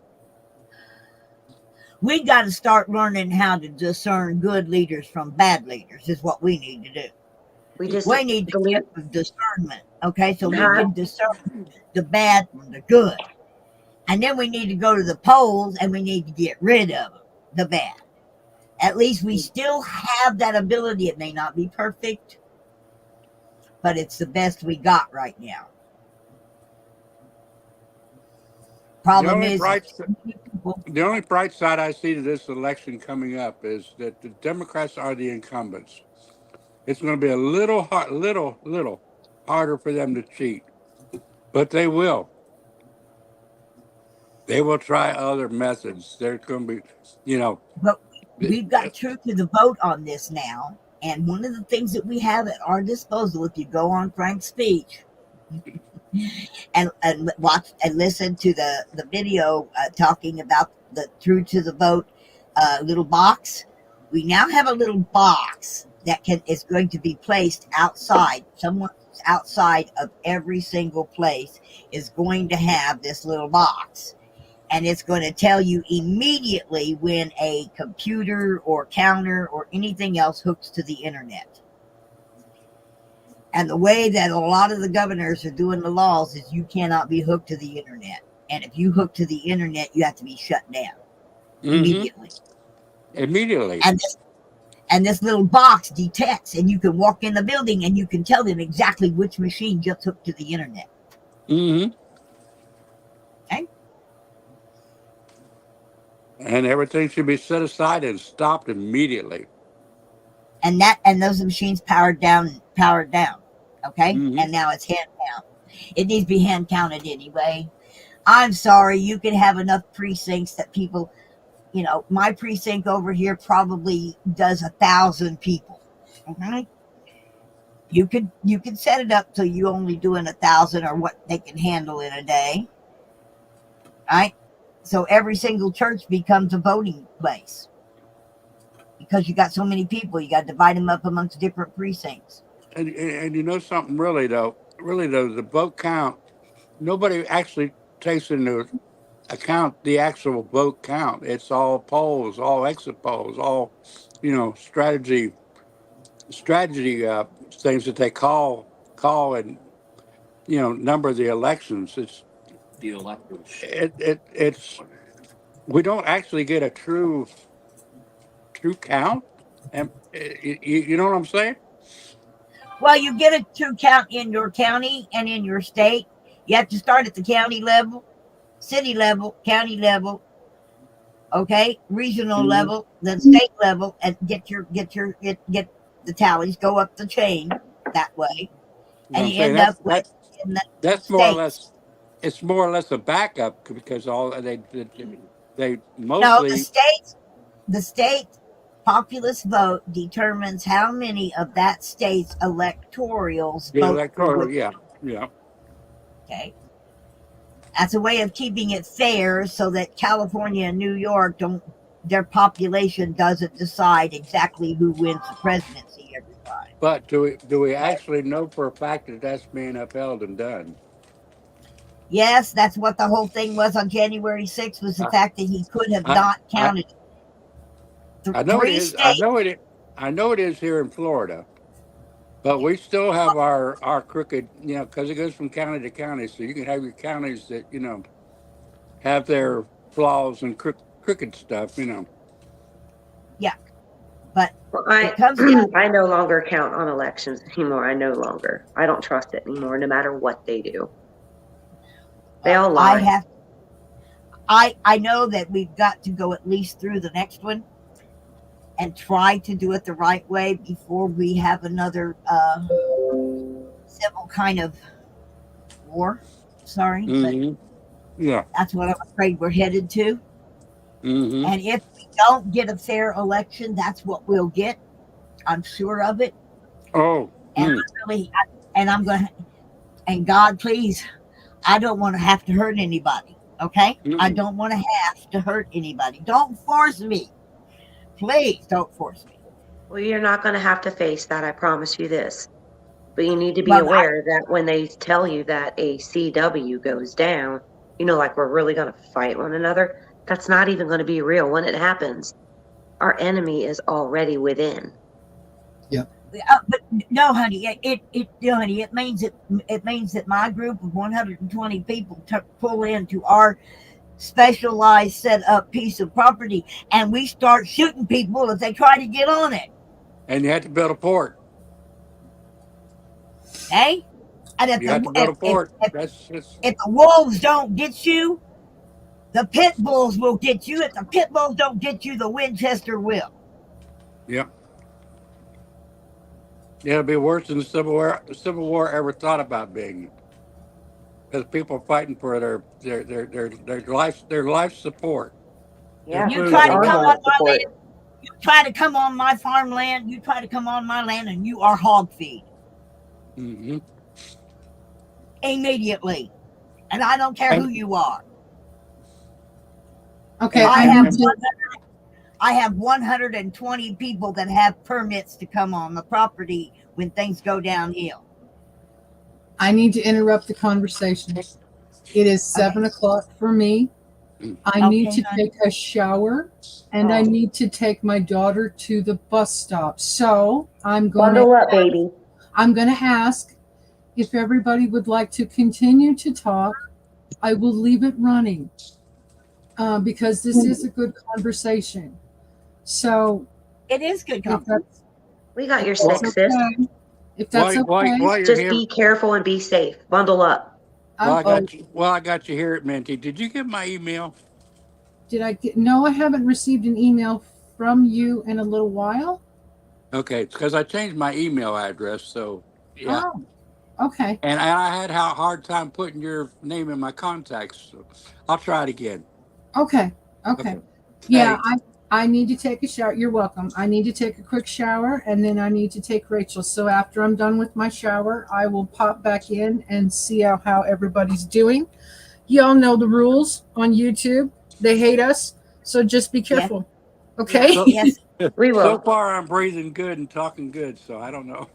We got to start learning how to discern good leaders from bad leaders is what we need to do. We need the gift of discernment, okay? So we can discern the bad from the good. And then we need to go to the polls and we need to get rid of them, the bad. At least we still have that ability. It may not be perfect, but it's the best we got right now. Problem is, the only bright side I see to this election coming up is that the Democrats are the incumbents. It's going to be a little harder for them to cheat, but they will. They will try other methods. There's going to be, But we've got truth to the vote on this now, and one of the things that we have at our disposal, if you go on Frank's speech, and watch and listen to the video talking about the True to the Vote little box. We now have a little box that is going to be placed outside. Someone outside of every single place is going to have this little box, and it's going to tell you immediately when a computer or counter or anything else hooks to the internet. And the way that a lot of the governors are doing the laws is you cannot be hooked to the internet. And if you hook to the internet, you have to be shut down immediately. Immediately. And this little box detects, and you can walk in the building and you can tell them exactly which machine just hooked to the internet. Mm-hmm. Okay. And everything should be set aside and stopped immediately. And those machines powered down. Okay. Mm-hmm. And now it's hand count. It needs to be hand counted anyway. I'm sorry, you can have enough precincts that people, my precinct over here probably does 1,000 people. Okay. You could set it up so you only doing 1,000 or what they can handle in a day. Right? So every single church becomes a voting place. Because you got so many people, you got to divide them up amongst different precincts. And you know something really though, the vote count, nobody actually takes into account the actual vote count. It's all polls, all exit polls, all, strategy things that they call and, number the elections. It's The electors. it's we don't actually get a true count, and you know what I'm saying? Well, you get a true count in your county and in your state. You have to start at the county level, city level, county level, okay, regional level, then state level, and get the tallies, go up the chain that way, and you end up with That's states. more or less. It's more or less a backup because all they mostly The state populist vote determines how many of that state's electorals the vote. electoral. Yeah. Okay. That's a way of keeping it fair so that California and New York their population doesn't decide exactly who wins the presidency every time. But do we actually know for a fact that that's being upheld and done? Yes, that's what the whole thing was on January 6th, was the fact that he could have not counted. I know it is. I know it is here in Florida, but we still have our crooked, because it goes from county to county. So you can have your counties that have their flaws and crooked stuff. Yeah, but Well, it comes down. I no longer count on elections anymore. I don't trust it anymore, no matter what they do. They all lie. I know that we've got to go at least through the next one and try to do it the right way before we have another civil kind of war. Sorry, but that's what I'm afraid we're headed to. Mm-hmm. And if we don't get a fair election, that's what we'll get. I'm sure of it. Oh, and I'm going to, and God, please, I don't want to have to hurt anybody. Okay, I don't want to have to hurt anybody. Don't force me. Please don't force me. Well, you're not going to have to face that. I promise you this. But you need to be aware that when they tell you that a CW goes down, like we're really going to fight one another, that's not even going to be real. When it happens, our enemy is already within. Yeah. But no, honey, it means that my group of 120 people pull into our specialized set up piece of property, and we start shooting people if they try to get on it. And you have to build a port. Okay? And if you have to build a port. If the wolves don't get you, the pit bulls will get you. If the pit bulls don't get you, the Winchester will. Yep. Yeah, it'll be worse than the Civil War ever thought about being. Because people are fighting for their life support. Yeah, you try to come on my land. You try to come on my farmland. You try to come on my land, and you are hog feed. Mm-hmm. immediately. And I don't care who you are. Okay, I I have need to. I have 120 people that have permits to come on the property when things go downhill. I need to interrupt the conversation. It is 7 o'clock for me. I need Okay, to honey. take a shower, and I need to take my daughter to the bus stop. So Bundle up, baby. I'm going to ask if everybody would like to continue to talk. I will leave it running because this is a good conversation. So It is good if company. We got your that's six, sis. okay, if that's okay, While you're Just here, be careful and be safe. Bundle up. I'm. I got you here at Minty. Did you get my email? Did I get? No, I haven't received an email from you in a little while. Okay, it's because I changed my email address. So yeah, Oh, okay. and I had a hard time putting your name in my contacts. So I'll try it again. Okay. Okay. Yeah, Hey, I need to take a shower. You're welcome. I need to take a quick shower and then I need to take Rachel. So after I'm done with my shower, I will pop back in and see how everybody's doing. Y'all know the rules on YouTube. They hate us. So just be Yes. careful. Okay? so, Yes. We will. so far I'm breathing good and talking good. So I don't know.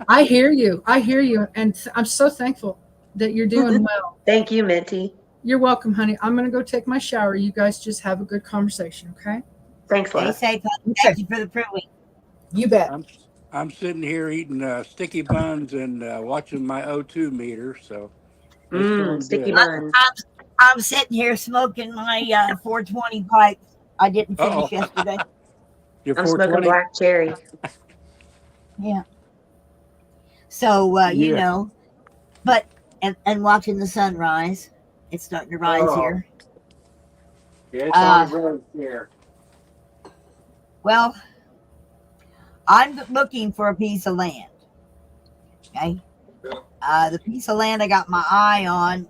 I hear you. I hear you. And I'm so thankful that you're doing well. Thank you, Minty. You're welcome, honey. I'm going to go take my shower. You guys just have a good conversation, okay? Thanks, Stay love. safe. Thank you for the privilege. You bet. I'm sitting here eating sticky buns and watching my O2 meter. So it's going Sticky good. buns. I'm sitting here smoking my 420 pipe. I didn't finish Uh-oh. yesterday. You're I'm smoking 420? black cherry. Yeah. So you Yeah. know, but and watching the sunrise. It's starting to rise here. Yeah, it's on the road here. Well, I'm looking for a piece of land. Okay. The piece of land I got my eye on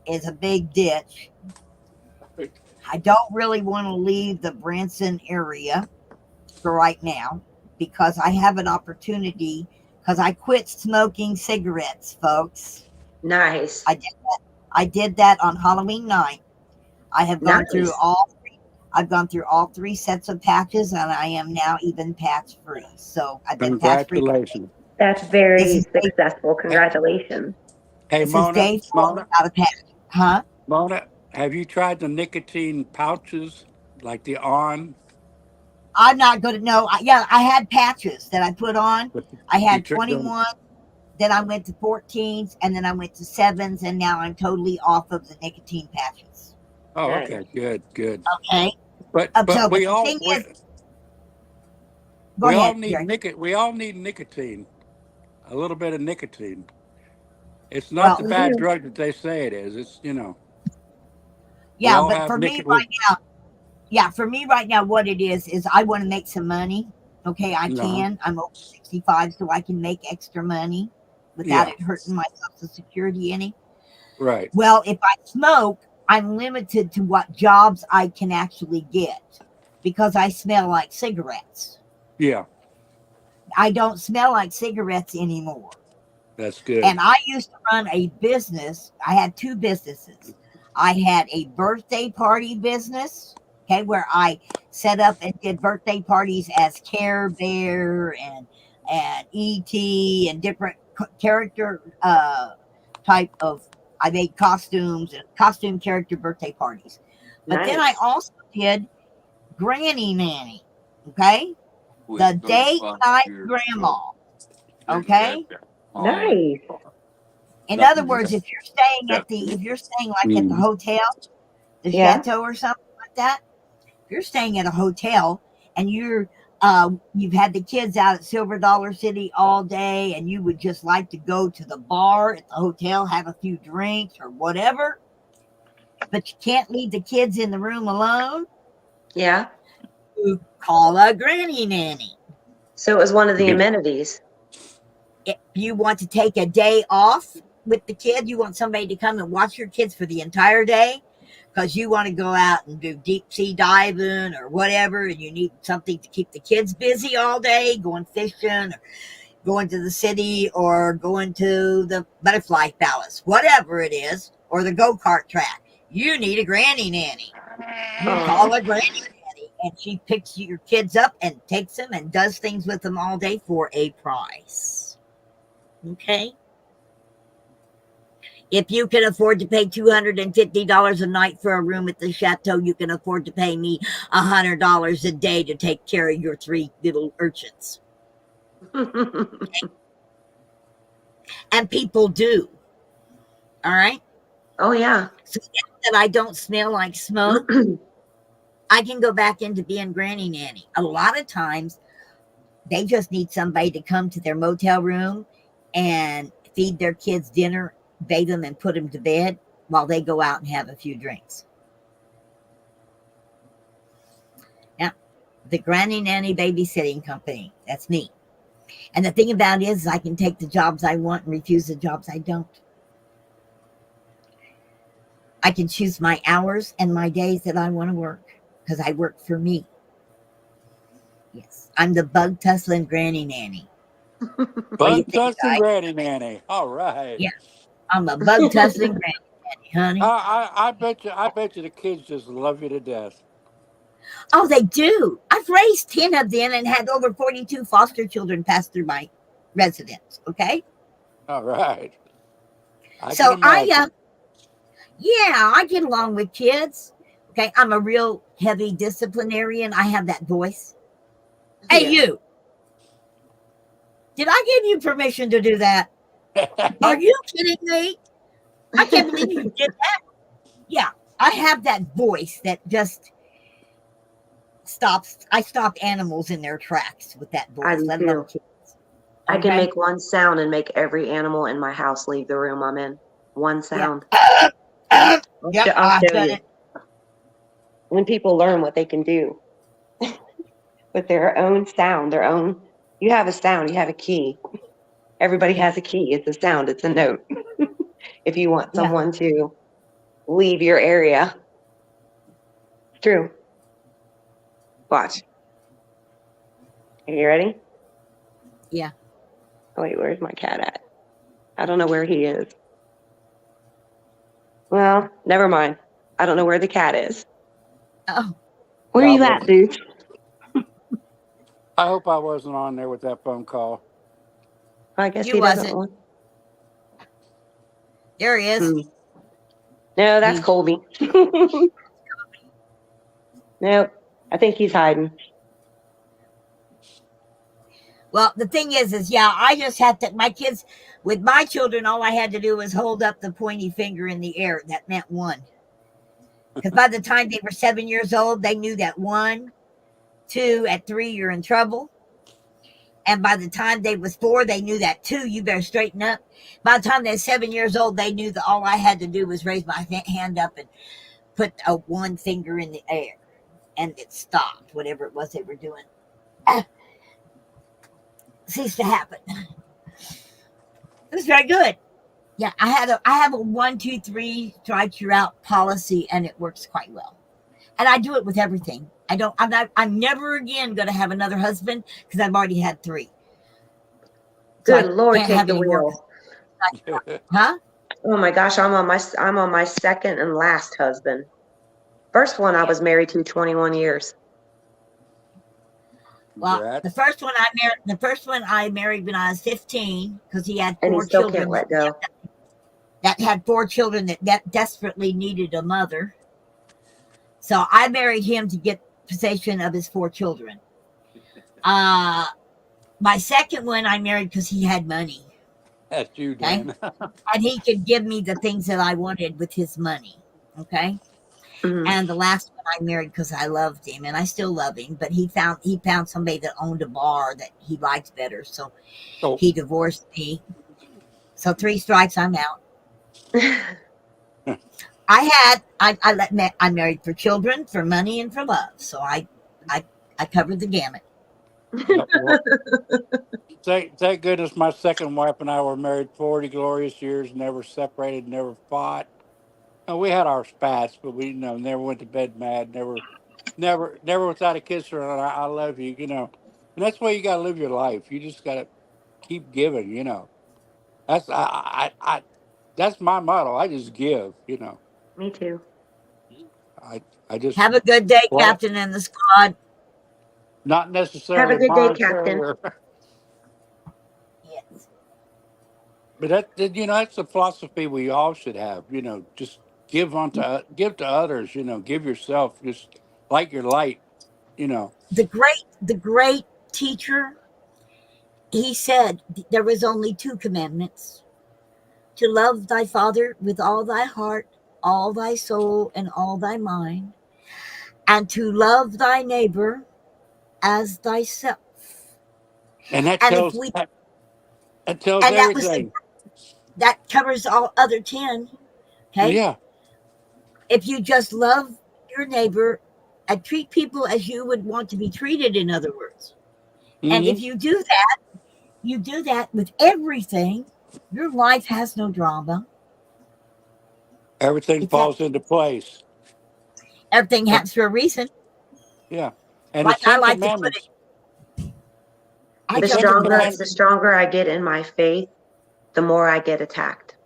is a big ditch. I don't really want to leave the Branson area for right now because I have an opportunity because I quit smoking cigarettes, folks. Nice. I did that on Halloween night. I have gone Nice. through I've gone through all 3 sets of patches and I am now even patch free. So I've been patch free. Congratulations. That's This very is day, successful. Congratulations. Hey, this is day 4 without a patch. Huh? Mona, have you tried the nicotine pouches like the On? I'm not going to know. Yeah, I had patches that I put on. I had 21, then I went to 14s, and then I went to 7s, and now I'm totally off of the nicotine patches. Oh, Nice. okay, good. Okay. But So we the all thing is, go we all ahead. need we all need nicotine. A little bit of nicotine. It's not Well, the We bad do. drug that they say it is. It's we yeah, all but have for me nicotine. right now, what it is I want to make some money. Okay, I can. I'm over 65, so I can make extra money without it hurting my Social Security any. Right. Well, if I smoke, I'm limited to what jobs I can actually get because I smell like cigarettes. Yeah, I don't smell like cigarettes anymore. that's good. And I used to run a business. I had 2 businesses. I had a birthday party business, okay, where I set up and did birthday parties as Care Bear and ET and different character type of. I made costumes and costume character birthday parties. But then I Nice. also did Granny Nanny, okay, the date night grandma, okay. Nice. In other words, if you're staying like at the hotel, the Yeah. chateau or something like that, if you're staying at a hotel and you've had the kids out at Silver Dollar City all day and you would just like to go to the bar at the hotel, have a few drinks or whatever, but you can't leave the kids in the room alone, Yeah. you call a granny nanny. So it was one of the amenities. If you want to take a day off with the kid, you want somebody to come and watch your kids for the entire day because you want to go out and do deep sea diving or whatever, and you need something to keep the kids busy all day, going fishing or going to the city or going to the butterfly palace, whatever it is, or the go-kart track. You need a granny nanny. You call a granny nanny, and she picks your kids up and takes them and does things with them all day for a price. Okay? If you can afford to pay $250 a night for a room at the chateau, you can afford to pay me $100 a day to take care of your 3 little urchins. And people do. All right? Oh, yeah. So now that I don't smell like smoke, I can go back into being granny nanny. A lot of times, they just need somebody to come to their motel room and feed their kids dinner, bathe them, and put them to bed while they go out and have a few drinks. Now, the granny nanny babysitting company, that's me. And the thing about it is I can take the jobs I want and refuse the jobs I don't. I can choose my hours and my days that I want to work because I work for me. Yes, I'm the bug tussling granny nanny. Bug tussling granny nanny. All right. Yeah, I'm a bug tussling granny nanny, honey. I bet you the kids just love you to death. Oh, they do. I've raised 10 of them and had over 42 foster children pass through my residence. Okay. All right. I get along with kids. Okay. I'm a real heavy disciplinarian. I have that voice. Hey, you. Did I give you permission to do that? Are you kidding me? I can't believe you did that. Yeah. I have that voice that just stops. I stop animals in their tracks with that voice. I do Let too. alone kids. I can make one sound and make every animal in my house leave the room I'm in. One sound. I've I'll show done you. it. When people learn what they can do with their own sound, you have a sound, you have a key. Everybody has a key. It's a sound, it's a note. If you want someone to leave your area. It's true. Watch. Are you ready? Yeah. Oh, wait, where's my cat at? I don't know where he is. Well, never mind. I don't know where the cat is. Oh. Where are you at, dude? I hope I wasn't on there with that phone call. I guess You he doesn't wasn't. want. There he is. No, that's Colby. Nope. I think he's hiding. Well, the thing is, I just had to, with my children, all I had to do was hold up the pointy finger in the air. That meant one. Because by the time they were 7 years old, they knew that 1, 2, at 3, you're in trouble. And by the time they was 4, they knew that 2, you better straighten up. By the time they're 7 years old, they knew that all I had to do was raise my hand up and put a 1 finger in the air. And it stopped, whatever it was they were doing. Ceased to happen. It was very good. Yeah, I have a 1, 2, 3 strikes you're out policy, and it works quite well. And I do it with everything. I'm never again going to have another husband because I've already had 3. Good Lord, take the wheel. Huh? Oh my gosh, I'm on my second and last husband. First one I was married to 21 years. Well, the first one I married when I was 15 because he had 4 and he still children. Can't let go. That had 4 children that desperately needed a mother. So I married him to get possession of his 4 children. My second one I married because he had money. That's you, Dan. And he could give me the things that I wanted with his money. Okay. Mm-hmm. And the last one I married because I loved him, and I still love him. But he found somebody that owned a bar that he liked better, so he divorced me. So 3 strikes, I'm out. I married for children, for money, and for love. So I covered the gamut. Thank goodness my second wife and I were married 40 glorious years, never separated, never fought. No, we had our spats, but we never went to bed mad, never without a kiss or I love you, And that's the way you got to live your life. You just got to keep giving. That's that's my motto. I just give. Me too. I just Have a good day, well, Captain and the squad. not Have a necessarily good day, monetary, Captain. Yes. but that's the philosophy we all should have. Just give to others. Give yourself. Just light your light. You know, The great teacher, he said there was only two commandments: to love thy father with all thy heart, all thy soul, and all thy mind, and to love thy neighbor as thyself. and that And if tells we that tells and that was the everything. that covers all other 10. Okay. Yeah. If you just love your neighbor and treat people as you would want to be treated, in other words. And Hmm. if you do that with everything, your life has no drama. Everything It's that falls into place. everything And happens for a reason. yeah, and the Like I Ten like to put it, Commandments. I The The tell Ten people this. Commandments. stronger I get in my faith, the more I get attacked.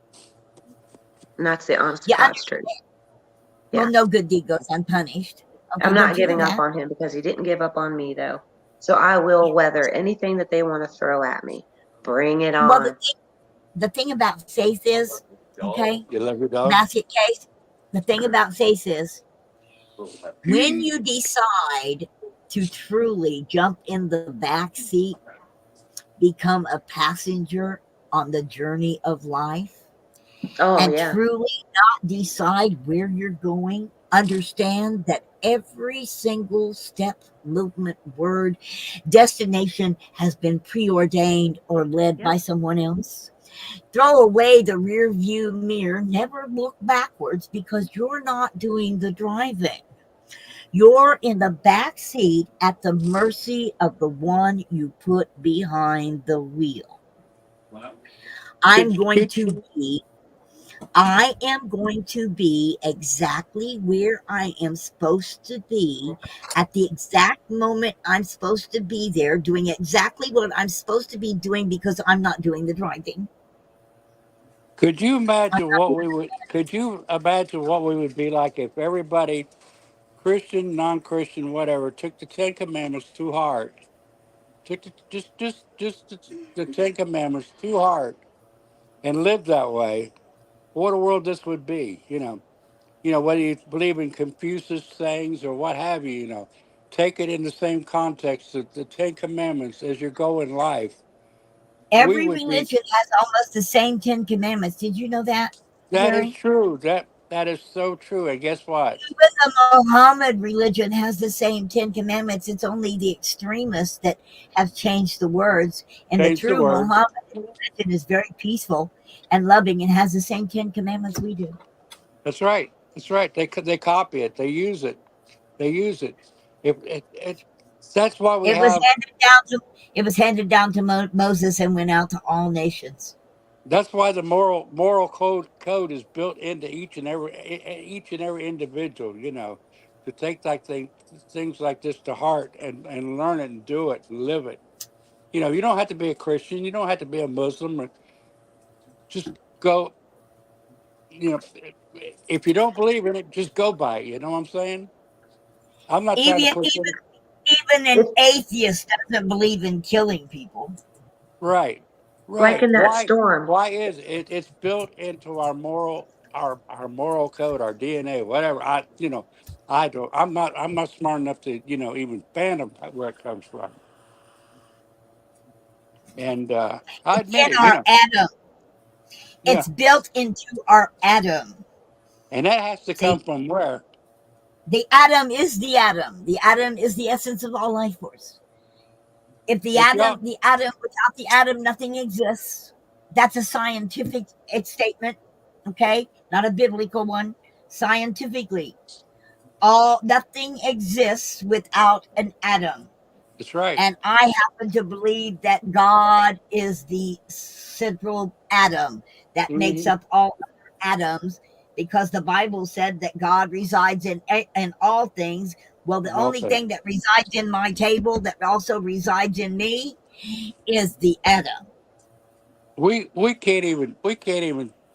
And that's the honest to Yeah, God's truth. well, Yeah. no good deed goes unpunished. Okay, I'm not don't you know giving up that? on him because he didn't give up on me, though. So I will weather anything that they want to throw at me. Bring it Well, on. the thing about faith is, okay, You love your dog. basket case. The thing about faith is, when you decide to truly jump in the back seat, become a passenger on the journey of life, Oh, and yeah. truly not decide where you're going, understand that every single step, movement, word, destination has been preordained or led Yep. by someone else. Throw away the rear view mirror, never look backwards, because you're not doing the driving. You're in the back seat at the mercy of the one you put behind the wheel. I'm going Could to be I am going to be exactly where I am supposed to be at the exact moment I'm supposed to be there, doing exactly what I'm supposed to be doing, because I'm not doing the driving. could you I'm imagine not what doing we would? Could you imagine what we would be like if everybody, Christian, non-Christian, whatever, took the Ten Commandments too hard? Took just the Ten Commandments too hard and lived that way. What a world this would be. Whether you believe in Confucius sayings or what have you, take it in the same context of the Ten Commandments as you go in life. We Every would be. religion has almost the same 10 commandments. Did you know that, That is Gary? true. That is so true. And guess what? Even the Mohammed religion has the same 10 commandments. It's only the extremists that have changed the words. And the Change the true word. Mohammed religion is very peaceful and loving and has the same 10 commandments we do. That's right. That's right. They copy it. They use it. They use it. It that's why we It was have. handed down to it was handed down to Moses and went out to all nations. That's why the moral code is built into each and every individual. To take things like this to heart and learn it and do it and live it. You don't have to be a Christian. You don't have to be a Muslim. Or just go. You know, if you don't believe in it, just go by it. You know what I'm saying? I'm not trying to Even push even any. even an It's atheist doesn't believe in killing people. Right, like right. in that Why? storm. Why is it? It's built into our moral code, our DNA, whatever. I don't. I'm not smart enough to even fathom where it comes from. And I It's admit in it. our atom. Yeah. It's built into our atom. And that has to come See, from where? the atom is the atom. The atom is the essence of all life force. If But y'all, the atom, without the atom, nothing exists. That's a scientific statement, okay? Not a biblical one. Scientifically, all nothing exists without an atom. that's right. And I happen to believe that God is the central atom that makes Hmm. up all other atoms, because the Bible said that God resides in all things. Well, the only Also, thing that resides in my table that also resides in me is the atom. we can't even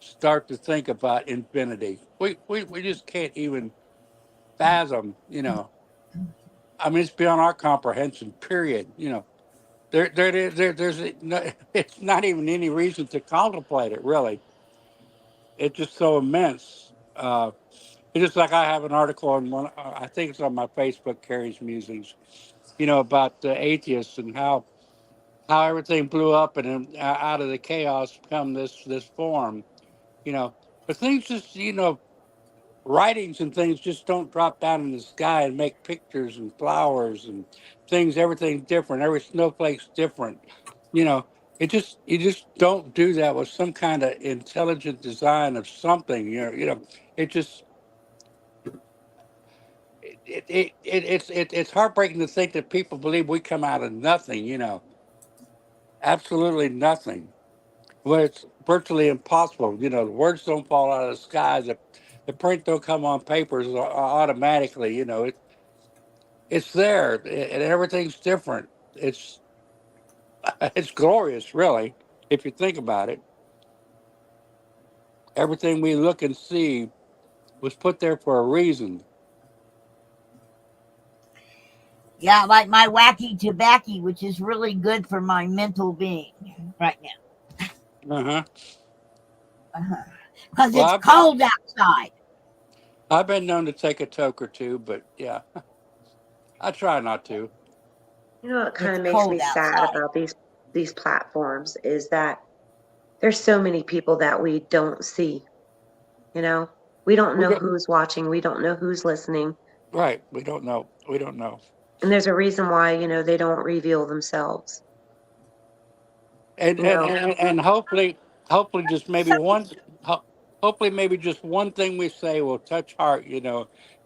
start to think about infinity. We just can't even fathom. I mean, it's beyond our comprehension. Period. There's it's not even any reason to contemplate it. Really, it's just so immense. It's just like I have an article on one. I think it's on my Facebook, Carrie's Musings. About the atheists and how everything blew up and then out of the chaos come this form. But things just writings and things just don't drop down in the sky and make pictures and flowers and things. Everything's different. Every snowflake's different. You know, you just don't do that with some kind of intelligent design of something. It just it's heartbreaking to think that people believe we come out of nothing. Absolutely nothing. Well, it's virtually impossible. The words don't fall out of the sky. The print don't come on papers automatically. It's there, and everything's different. It's it's glorious, really, if you think about it. Everything we look and see was put there for a reason. Yeah, like my wacky tobacco, which is really good for my mental being right now. Uh-huh. Because Well, it's cold outside. I've been known to take a toke or two, but yeah, I try not to. What kind It's of makes me cold sad outside. about these platforms is that there's so many people that we don't see. We don't We know don't, who's watching. We don't know who's listening. right? We don't know. We don't know. And there's a reason why, they don't reveal themselves. And You and know, and, and hopefully just maybe Some one, hopefully maybe just one thing we say will touch heart,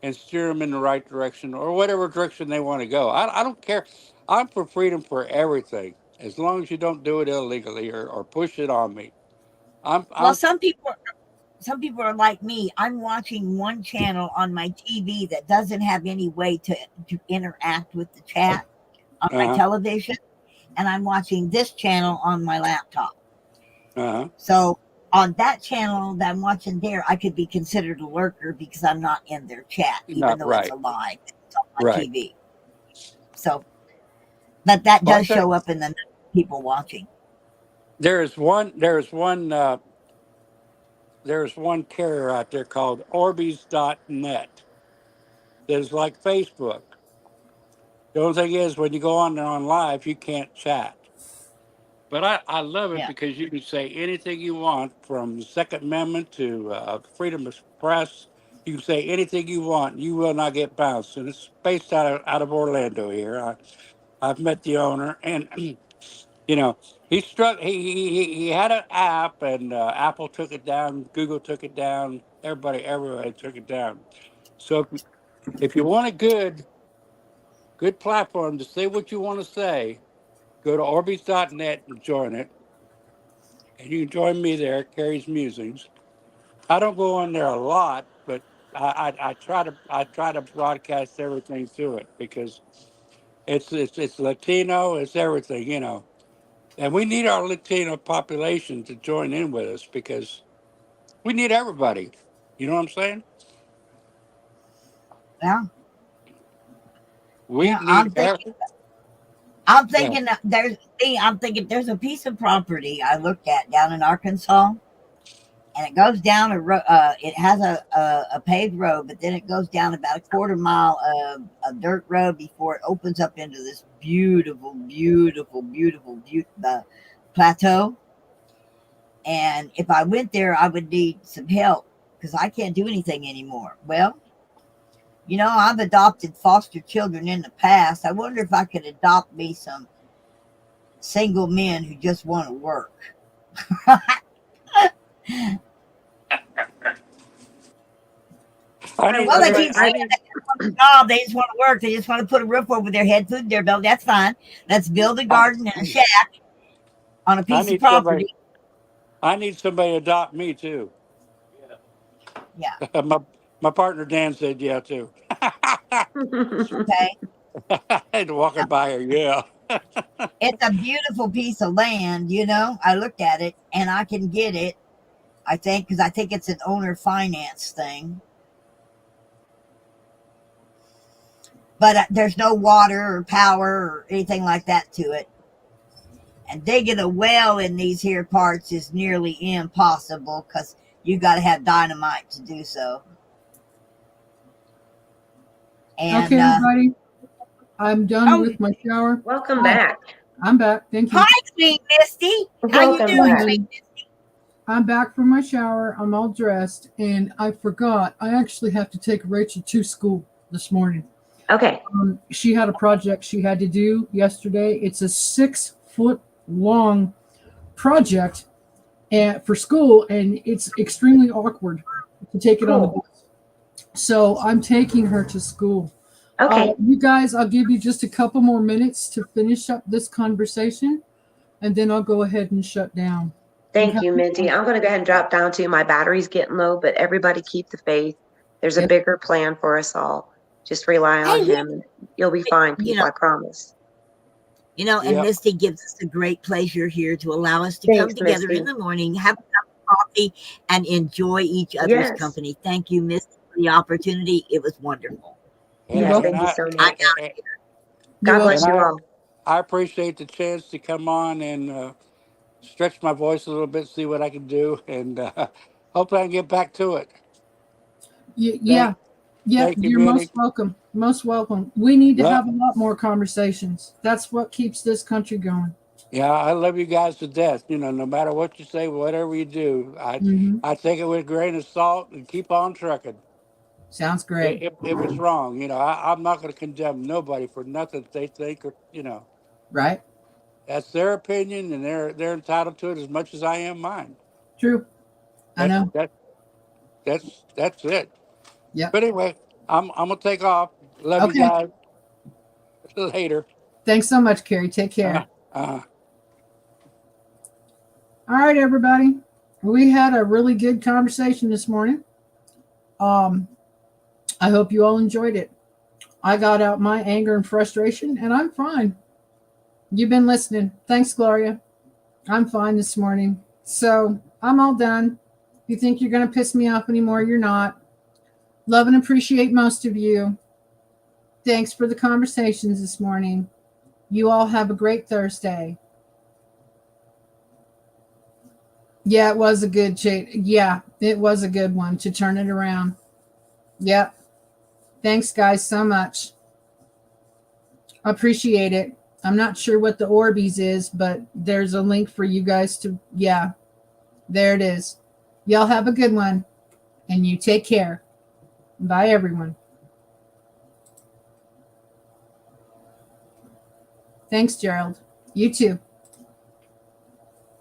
and steer them in the right direction or whatever direction they want to go. I don't care. I'm for freedom for everything, as long as you don't do it illegally or push it on me. I'm well, I'm some people are like me. I'm watching one channel on my TV that doesn't have any way to interact with the chat on my uh television, and I'm watching this channel on my laptop. huh So on that channel that I'm watching there, I could be considered a lurker because I'm not in their chat, even not though it's right, a live. It's on my right. TV. So, but that Well, I does think show up in the people watching. there's one carrier out there called Orbeez.net that is like Facebook. The only thing is, when you go on there on live, you can't chat. But I love it Yeah. because you can say anything you want, from the Second Amendment to freedom of press. You can say anything you want. You will not get bounced. And it's based out of Orlando here. I've met the owner, and he struck. He had an app, and Apple took it down. Google took it down. Everybody took it down. So if you want a good platform to say what you want to say, go to Orbeez.net and join it. And you can join me there, Carrie's Musings. I don't go on there a lot, but I try to broadcast everything through it because it's Latino, it's everything. And we need our Latino population to join in with us because we need everybody. You know what I'm saying? Yeah. We Yeah. need every. I'm Yeah. thinking that I'm thinking there's a piece of property I looked at down in Arkansas, and it goes down it has a paved road, but then it goes down about a quarter mile of a dirt road before it opens up into this beautiful plateau. And if I went there, I would need some help because I can't do anything anymore. Well, I've adopted foster children in the past. I wonder if I could adopt me some single men who just want to work. I I need Well, love they it. keep somebody. saying they just want a job. They just want to work. They just want to put a roof over their head, food in their belly. That's fine. Let's build a I, garden and a shack on a I piece of need somebody. property. I need somebody to adopt me too. Yeah. My partner Dan said yeah too. Okay. And walking by her, yeah. It's a beautiful piece of land, you know. I looked at it and I can get it, I think, because I think it's an owner finance thing. But there's no water or power or anything like that to it. And digging a well in these here parts is nearly impossible because you got to have dynamite to do so. And Okay, everybody. I'm done oh, with my shower. Welcome Hi. back. I'm back. Thank you. hi, sweet Misty. How you Welcome doing, back. sweet Misty? I'm back from my shower. I'm all dressed, and I forgot. I actually have to take Rachel to school this morning. Okay. She had a project she had to do yesterday. It's a 6-foot long project for school, and it's extremely awkward to take it on the Cool. bus. So I'm taking her to school. Okay. You guys, I'll give you just a couple more minutes to finish up this conversation, and then I'll go ahead and shut down. Thank you, Minty. I'm going to go ahead and drop down to my battery's getting low, but everybody keep the faith. There's a Yep. bigger plan for us all. Just rely on Hey, him, and you'll be fine, you people. know, I promise. you know, and Yeah. Misty gives us a great pleasure here to allow us to come Thanks, together Misty. in the morning, have a cup of coffee, and enjoy each other's Yes. company. Thank you, Misty, for the opportunity. It was wonderful. You're Yes, welcome. thank you so I much. got it. You're God bless welcome. you all. I appreciate the chance to come on and stretch my voice a little bit, see what I can do, and hopefully I can get back to it. Yeah. Thank you, You're Minnie. most welcome. Most welcome. We need to Yeah. have a lot more conversations. That's what keeps this country going. Yeah, I love you guys to death. You know, no matter what you say, whatever you do, Mm-hmm. I take it with a grain of salt and keep on trucking. Sounds great. If it's wrong, you know, I'm not going to condemn nobody for nothing they think, or you know, Right? that's their opinion, and they're entitled to it as much as I am mine. True. I That's know. that that's it. Yep. But anyway, I'm gonna take off. Love you Okay. guys. Later. Thanks so much, Carrie. Take Uh, care. uh. All right, everybody. We had a really good conversation this morning. I hope you all enjoyed it. I got out my anger and frustration, and I'm fine. You've been listening. Thanks, Gloria. I'm fine this morning. So I'm all done. If you think you're going to piss me off anymore, you're not. Love and appreciate most of you. Thanks for the conversations this morning. You all have a great Thursday. Yeah, it was a good Yeah, it was a good one to turn it around. Yep. Thanks, guys, so much. Appreciate it. I'm not sure what the Orbeez is, but there's a link for you guys to, yeah, there it is. Y'all have a good one, and you take care. Bye, everyone. Thanks, Gerald. You too.